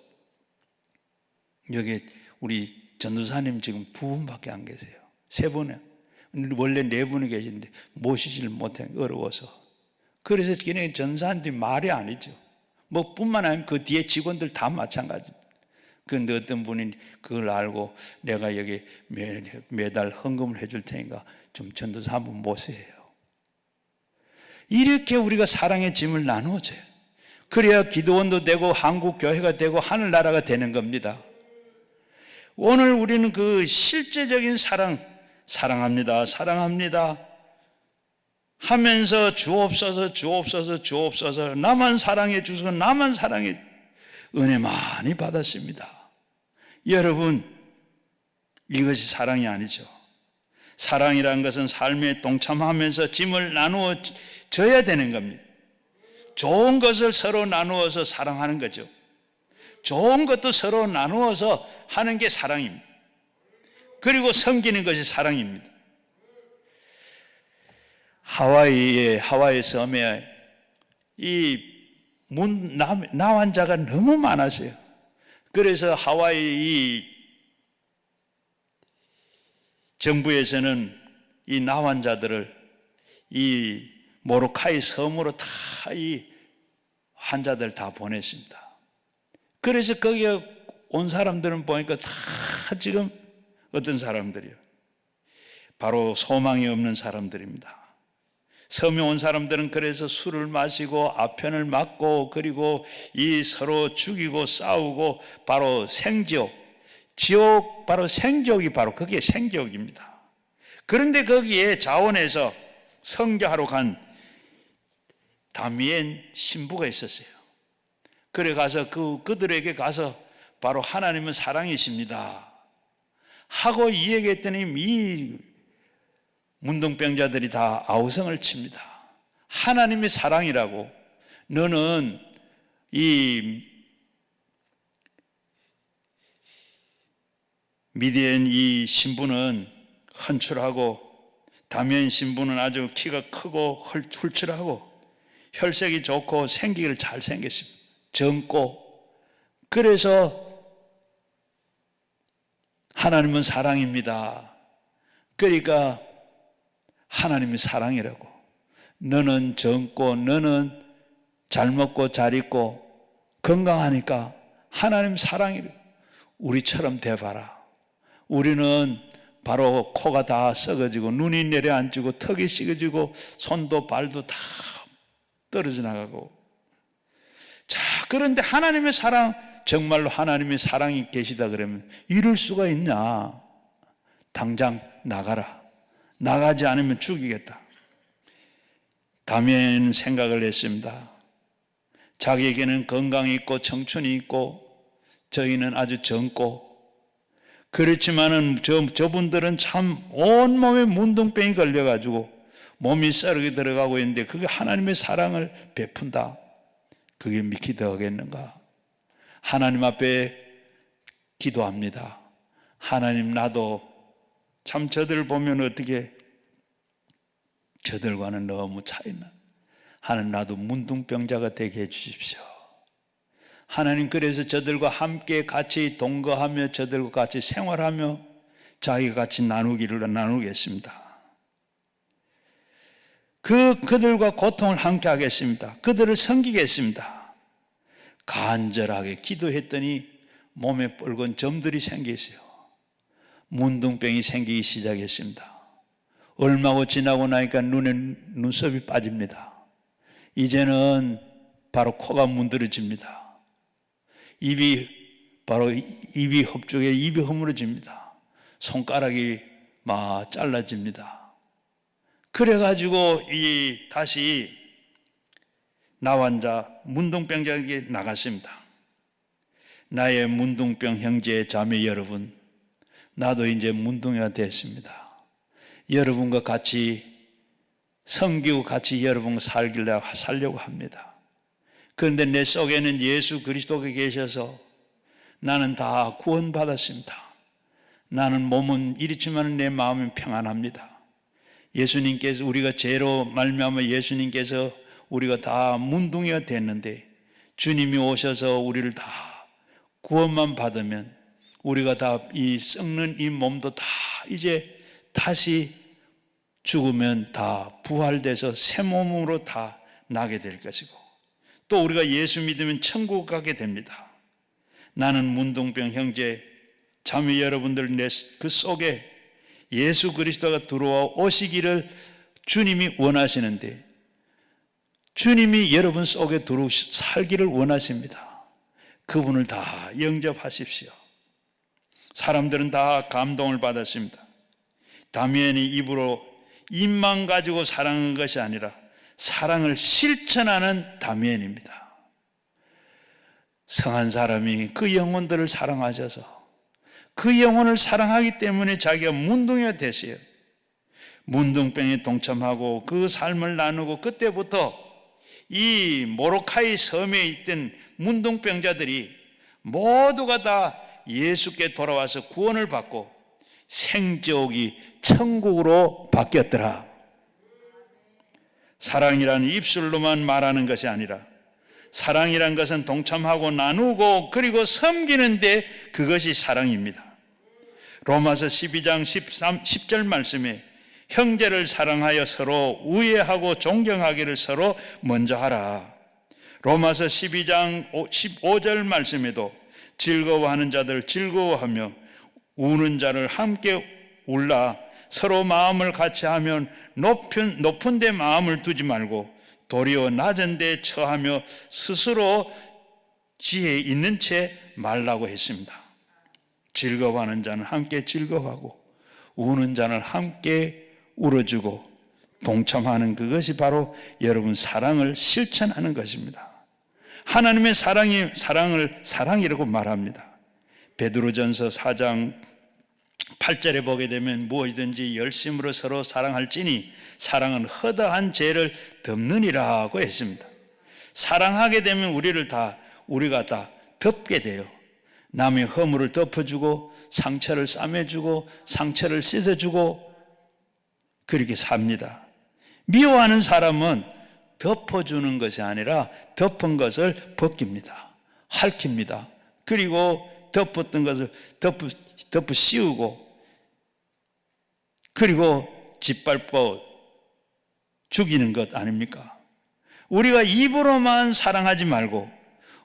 Speaker 1: 여기 우리 전도사님 지금 두 분밖에 안 계세요. 세 분에 원래 네 분이 계신데 모시질 못해 어려워서. 그래서 그냥 전도사님들이 말이 아니죠. 뿐만 아니라 그 뒤에 직원들 다 마찬가지입니다. 그런데 어떤 분이 그걸 알고 내가 여기 매달 헌금을 해줄 테니까 좀 전도사 한번 모세요. 이렇게 우리가 사랑의 짐을 나누어줘요. 그래야 기도원도 되고 한국교회가 되고 하늘나라가 되는 겁니다. 오늘 우리는 그 실제적인 사랑합니다, 사랑합니다 하면서 주옵소서, 주옵소서, 주옵소서, 나만 사랑해 주소서, 나만 사랑해, 은혜 많이 받았습니다. 여러분, 이것이 사랑이 아니죠. 사랑이라는 것은 삶에 동참하면서 짐을 나누어 져야 되는 겁니다. 좋은 것을 서로 나누어서 사랑하는 거죠. 좋은 것도 서로 나누어서 하는 게 사랑입니다. 그리고 섬기는 것이 사랑입니다. 하와이 섬에 이 나환자가 너무 많았어요. 그래서 하와이 정부에서는 이 나환자들을 이 모로카이 섬으로 다 이 환자들 다 보냈습니다. 그래서 거기에 온 사람들은 보니까 다 지금 어떤 사람들이요? 바로 소망이 없는 사람들입니다. 섬에 온 사람들은 그래서 술을 마시고 아편을 맞고 그리고 이 서로 죽이고 싸우고 바로 지옥 바로 생지옥이 바로 그게 생지옥입니다. 그런데 거기에 자원에서 선교하러 간 다미엔 신부가 있었어요. 그래 가서 그들에게 가서 바로 하나님은 사랑이십니다 하고 이야기했더니 이 문둥병자들이 다 아우성을 칩니다. 하나님이 사랑이라고, 너는 이 미디안 이 신부는 헌출하고 다미엔 신부는 아주 키가 크고 훌출하고 혈색이 좋고 생기기를 잘 생겼습니다. 젊고. 그래서 하나님은 사랑입니다. 그러니까 하나님이 사랑이라고. 너는 젊고 너는 잘 먹고 잘 입고 건강하니까 하나님 사랑이라고. 우리처럼 돼봐라. 우리는 바로 코가 다 썩어지고 눈이 내려앉고 턱이 씻어지고 손도 발도 다 떨어져 나가고. 자, 그런데 하나님의 사랑, 정말로 하나님의 사랑이 계시다 그러면 이럴 수가 있냐? 당장 나가라. 나가지 않으면 죽이겠다. 다음에는 생각을 했습니다. 자기에게는 건강이 있고 청춘이 있고 저희는 아주 젊고, 그렇지만은 저분들은 참 온몸에 문둥병이 걸려가지고 몸이 썰어게 들어가고 있는데 그게 하나님의 사랑을 베푼다. 그게 믿기더하겠는가? 하나님 앞에 기도합니다. 하나님, 나도 참 저들 보면 어떻게 저들과는 너무 차이나. 하나님, 나도 문둥병자가 되게 해주십시오. 하나님, 그래서 저들과 함께 같이 동거하며 저들과 같이 생활하며 자기가 같이 나누겠습니다. 그들과 고통을 함께 하겠습니다. 그들을 섬기겠습니다. 간절하게 기도했더니 몸에 붉은 점들이 생겼어요. 문둥병이 생기기 시작했습니다. 얼마고 지나고 나니까 눈에 눈썹이 빠집니다. 이제는 바로 코가 문드러집니다. 입이 흡족해 입이 허물어집니다. 손가락이 막 잘라집니다. 그래가지고 다시 나 환자 문둥병자에게 나갔습니다. 나의 문둥병 형제 자매 여러분, 나도 이제 문둥이가 됐습니다. 여러분과 같이 섬기고 같이 여러분과 살려고 합니다. 그런데 내 속에는 예수 그리스도가 계셔서 나는 다 구원받았습니다. 나는 몸은 이렇지만 내 마음은 평안합니다. 예수님께서, 우리가 죄로 말미암아 예수님께서 우리가 다 문둥이가 됐는데 주님이 오셔서 우리를 다 구원만 받으면 우리가 다 이 썩는 이 몸도 다 이제 다시 죽으면 다 부활돼서 새 몸으로 다 나게 될 것이고, 또 우리가 예수 믿으면 천국 가게 됩니다. 나는 문둥병 형제 자매 여러분들 그 속에 예수 그리스도가 들어와 오시기를 주님이 원하시는데, 주님이 여러분 속에 들어와 살기를 원하십니다. 그분을 다 영접하십시오. 사람들은 다 감동을 받았습니다. 다미엘이 입으로 입만 가지고 사랑한 것이 아니라 사랑을 실천하는 다미엘입니다. 성한 사람이 그 영혼들을 사랑하셔서 그 영혼을 사랑하기 때문에 자기가 문둥이가 됐어요. 문둥병에 동참하고 그 삶을 나누고, 그때부터 이 모로카이 섬에 있던 문둥병자들이 모두가 다 예수께 돌아와서 구원을 받고 생지옥이 천국으로 바뀌었더라. 사랑이라는 입술로만 말하는 것이 아니라 사랑이란 것은 동참하고 나누고 그리고 섬기는데 그것이 사랑입니다. 로마서 12장 10절 말씀에 형제를 사랑하여 서로 우애하고 존경하기를 서로 먼저 하라. 로마서 12장 15절 말씀에도 즐거워하는 자들 즐거워하며 우는 자를 함께 울라. 서로 마음을 같이 하면 높은 데 마음을 두지 말고 도리어 낮은 데 처하며 스스로 지혜 있는 채 말라고 했습니다. 즐거워하는 자는 함께 즐거워하고 우는 자는 함께 울어주고 동참하는 그것이 바로 여러분 사랑을 실천하는 것입니다. 하나님의 사랑을 사랑이라고 말합니다. 베드로전서 4장 8절에 보게 되면 무엇이든지 열심으로 서로 사랑할지니 사랑은 허다한 죄를 덮느니라고 했습니다. 사랑하게 되면 우리가 다 덮게 돼요. 남의 허물을 덮어주고 상처를 싸매주고 상처를 씻어주고 그렇게 삽니다. 미워하는 사람은 덮어주는 것이 아니라 덮은 것을 벗깁니다. 핥힙니다. 그리고 덮었던 것을 덮어 씌우고, 그리고 짓밟고 죽이는 것 아닙니까? 우리가 입으로만 사랑하지 말고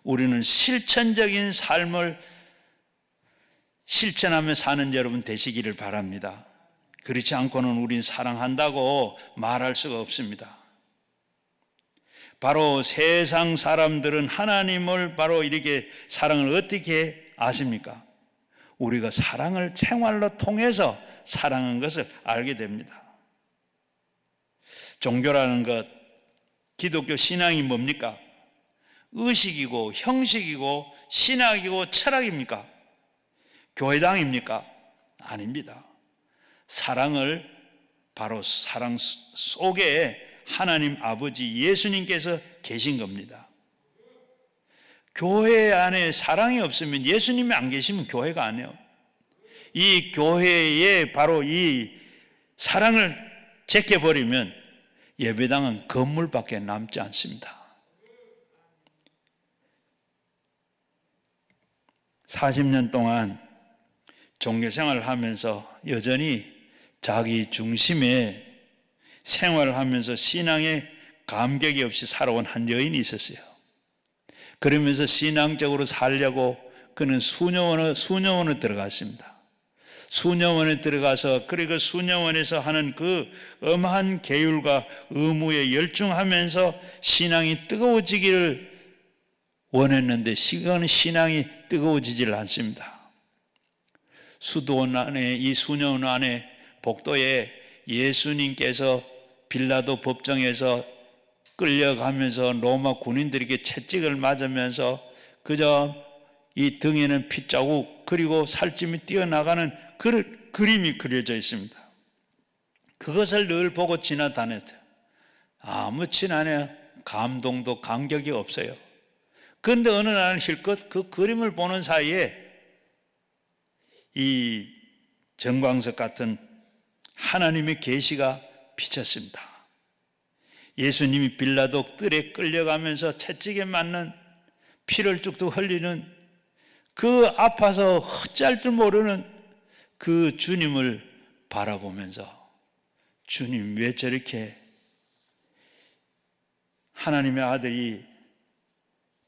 Speaker 1: 우리는 실천적인 삶을 실천하며 사는 여러분 되시기를 바랍니다. 그렇지 않고는 우린 사랑한다고 말할 수가 없습니다. 바로 세상 사람들은 하나님을 바로 이렇게 사랑을 어떻게 아십니까? 우리가 사랑을 생활로 통해서 사랑한 것을 알게 됩니다. 종교라는 것, 기독교 신앙이 뭡니까? 의식이고 형식이고 신학이고 철학입니까? 교회당입니까? 아닙니다. 사랑을 바로 사랑 속에 하나님 아버지 예수님께서 계신 겁니다. 교회 안에 사랑이 없으면, 예수님이 안 계시면 교회가 아니에요. 이 교회에 바로 이 사랑을 제껴버리면 예배당은 건물밖에 남지 않습니다. 40년 동안 종교생활을 하면서 여전히 자기 중심의 생활을 하면서 신앙에 감격이 없이 살아온 한 여인이 있었어요. 그러면서 신앙적으로 살려고 그는 수녀원에 들어갔습니다. 수녀원에 들어가서, 그리고 수녀원에서 하는 그 엄한 계율과 의무에 열중하면서 신앙이 뜨거워지기를 원했는데 신앙이 뜨거워지질 않습니다. 수도원 안에, 이 수녀원 안에 복도에 예수님께서 빌라도 법정에서 끌려가면서 로마 군인들에게 채찍을 맞으면서 그저 이 등에는 핏자국, 그리고 살찜이 뛰어나가는 그림이 그려져 있습니다. 그것을 늘 보고 지나다녔어요. 아무 지나네 감동도 감격이 없어요. 그런데 어느 날 실컷 그 그림을 보는 사이에 이 정광석 같은 하나님의 계시가 비쳤습니다. 예수님이 빌라도 뜰에 끌려가면서 채찍에 맞는, 피를 뚝뚝 흘리는, 그 아파서 어찌할 줄 모르는 그 주님을 바라보면서, 주님 왜 저렇게 하나님의 아들이,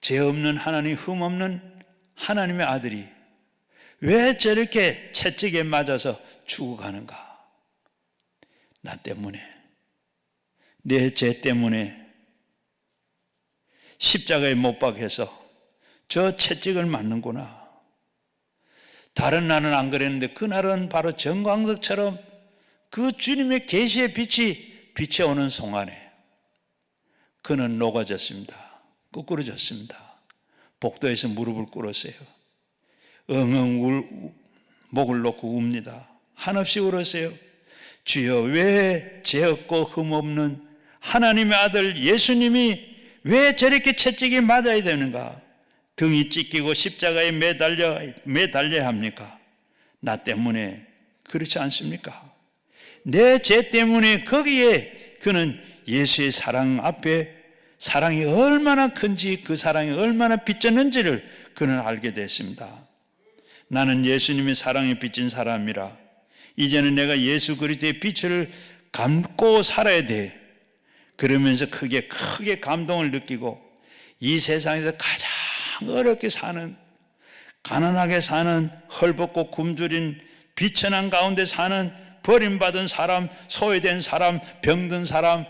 Speaker 1: 죄 없는 하나님, 흠 없는 하나님의 아들이 왜 저렇게 채찍에 맞아서 죽어가는가? 나 때문에, 내 죄 때문에 십자가에 못 박혀서 저 채찍을 맞는구나. 다른 날은 안 그랬는데 그날은 바로 정광석처럼 그 주님의 계시의 빛이 비춰오는 송안에 그는 녹아졌습니다. 꾸꾸러졌습니다. 복도에서 무릎을 꿇었어요. 엉엉 목을 놓고 웁니다. 한없이 울었어요. 주여, 왜 죄 없고 흠 없는 하나님의 아들 예수님이 왜 저렇게 채찍에 맞아야 되는가? 등이 찢기고 십자가에 매달려야 합니까? 나 때문에 그렇지 않습니까? 내 죄 때문에 거기에 그는 예수의 사랑 앞에 사랑이 얼마나 큰지, 그 사랑이 얼마나 비쳤는지를 그는 알게 됐습니다. 나는 예수님의 사랑에 비친 사람이라 이제는 내가 예수 그리스도의 빛을 감고 살아야 돼. 그러면서 크게 감동을 느끼고 이 세상에서 가장 어렵게 사는, 가난하게 사는, 헐벗고 굶주린 비천한 가운데 사는, 버림받은 사람, 소외된 사람, 병든 사람,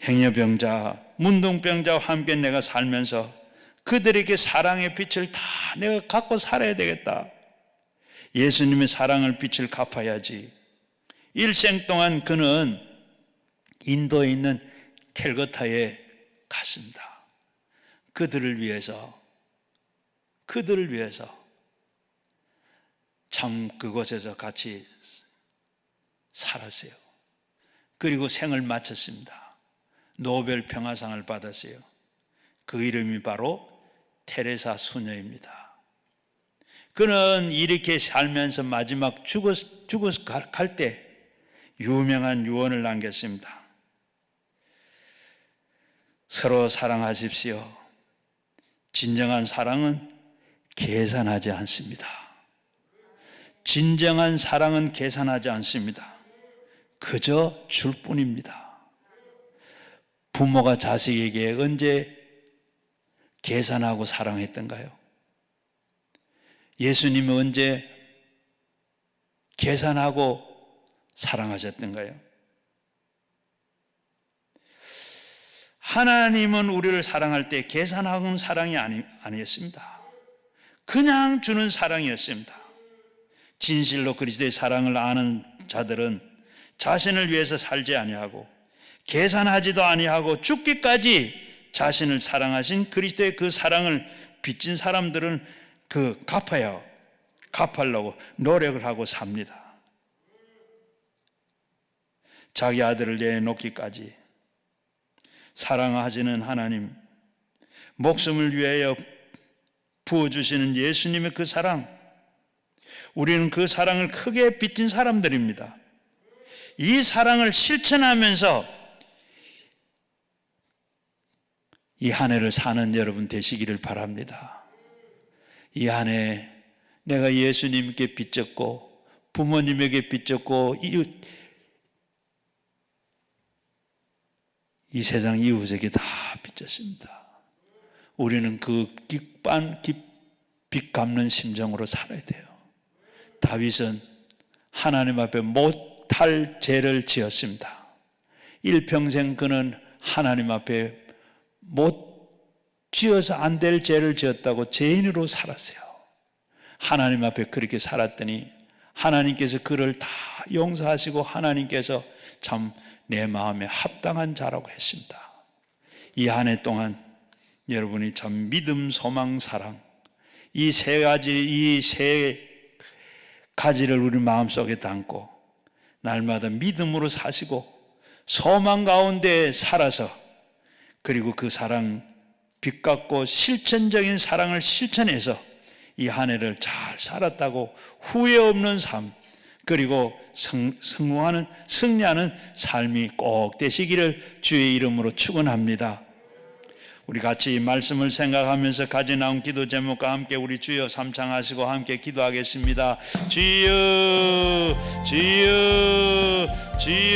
Speaker 1: 행여병자, 문둥병자와 함께 내가 살면서 그들에게 사랑의 빛을 다 내가 갖고 살아야 되겠다. 예수님의 사랑을 빛을 갚아야지. 일생 동안 그는 인도에 있는 캘거타에 갔습니다. 그들을 위해서 참 그곳에서 같이 살았어요. 그리고 생을 마쳤습니다. 노벨 평화상을 받았어요. 그 이름이 바로 테레사 수녀입니다. 그는 이렇게 살면서 마지막 죽어서 갈 때 유명한 유언을 남겼습니다. 서로 사랑하십시오. 진정한 사랑은 계산하지 않습니다. 진정한 사랑은 계산하지 않습니다. 그저 줄 뿐입니다. 부모가 자식에게 언제 계산하고 사랑했던가요? 예수님은 언제 계산하고 사랑하셨던가요? 하나님은 우리를 사랑할 때 계산하는 사랑이 아니었습니다. 그냥 주는 사랑이었습니다. 진실로 그리스도의 사랑을 아는 자들은 자신을 위해서 살지 아니하고 계산하지도 아니하고 죽기까지 자신을 사랑하신 그리스도의 그 사랑을 빚진 사람들은 갚으려고 노력을 하고 삽니다. 자기 아들을 내놓기까지 사랑하시는 하나님, 목숨을 위하여 부어주시는 예수님의 그 사랑, 우리는 그 사랑을 크게 빚진 사람들입니다. 이 사랑을 실천하면서 이 한 해를 사는 여러분 되시기를 바랍니다. 이 한 해 내가 예수님께 빚졌고 부모님에게 빚졌고 이 세상 이웃에게 다 빚졌습니다. 우리는 그 빚 갚는 심정으로 살아야 돼요. 다윗은 하나님 앞에 못할 죄를 지었습니다. 일평생 그는 하나님 앞에 못 지어서 안 될 죄를 지었다고 죄인으로 살았어요. 하나님 앞에 그렇게 살았더니 하나님께서 그를 다 용서하시고 하나님께서 참 내 마음에 합당한 자라고 했습니다. 이 한 해 동안 여러분이 참 믿음, 소망, 사랑 이 세 가지를 우리 마음속에 담고 날마다 믿음으로 사시고 소망 가운데 살아서 그리고 그 사랑 빚갚고 실천적인 사랑을 실천해서 이 한 해를 잘 살았다고 후회 없는 삶 그리고 승리하는 삶이 꼭 되시기를 주의 이름으로 축원합니다. 우리 같이 이 말씀을 생각하면서 가져 나온 기도 제목과 함께 우리 주여 삼창하시고 함께 기도하겠습니다. 주여 주여 주여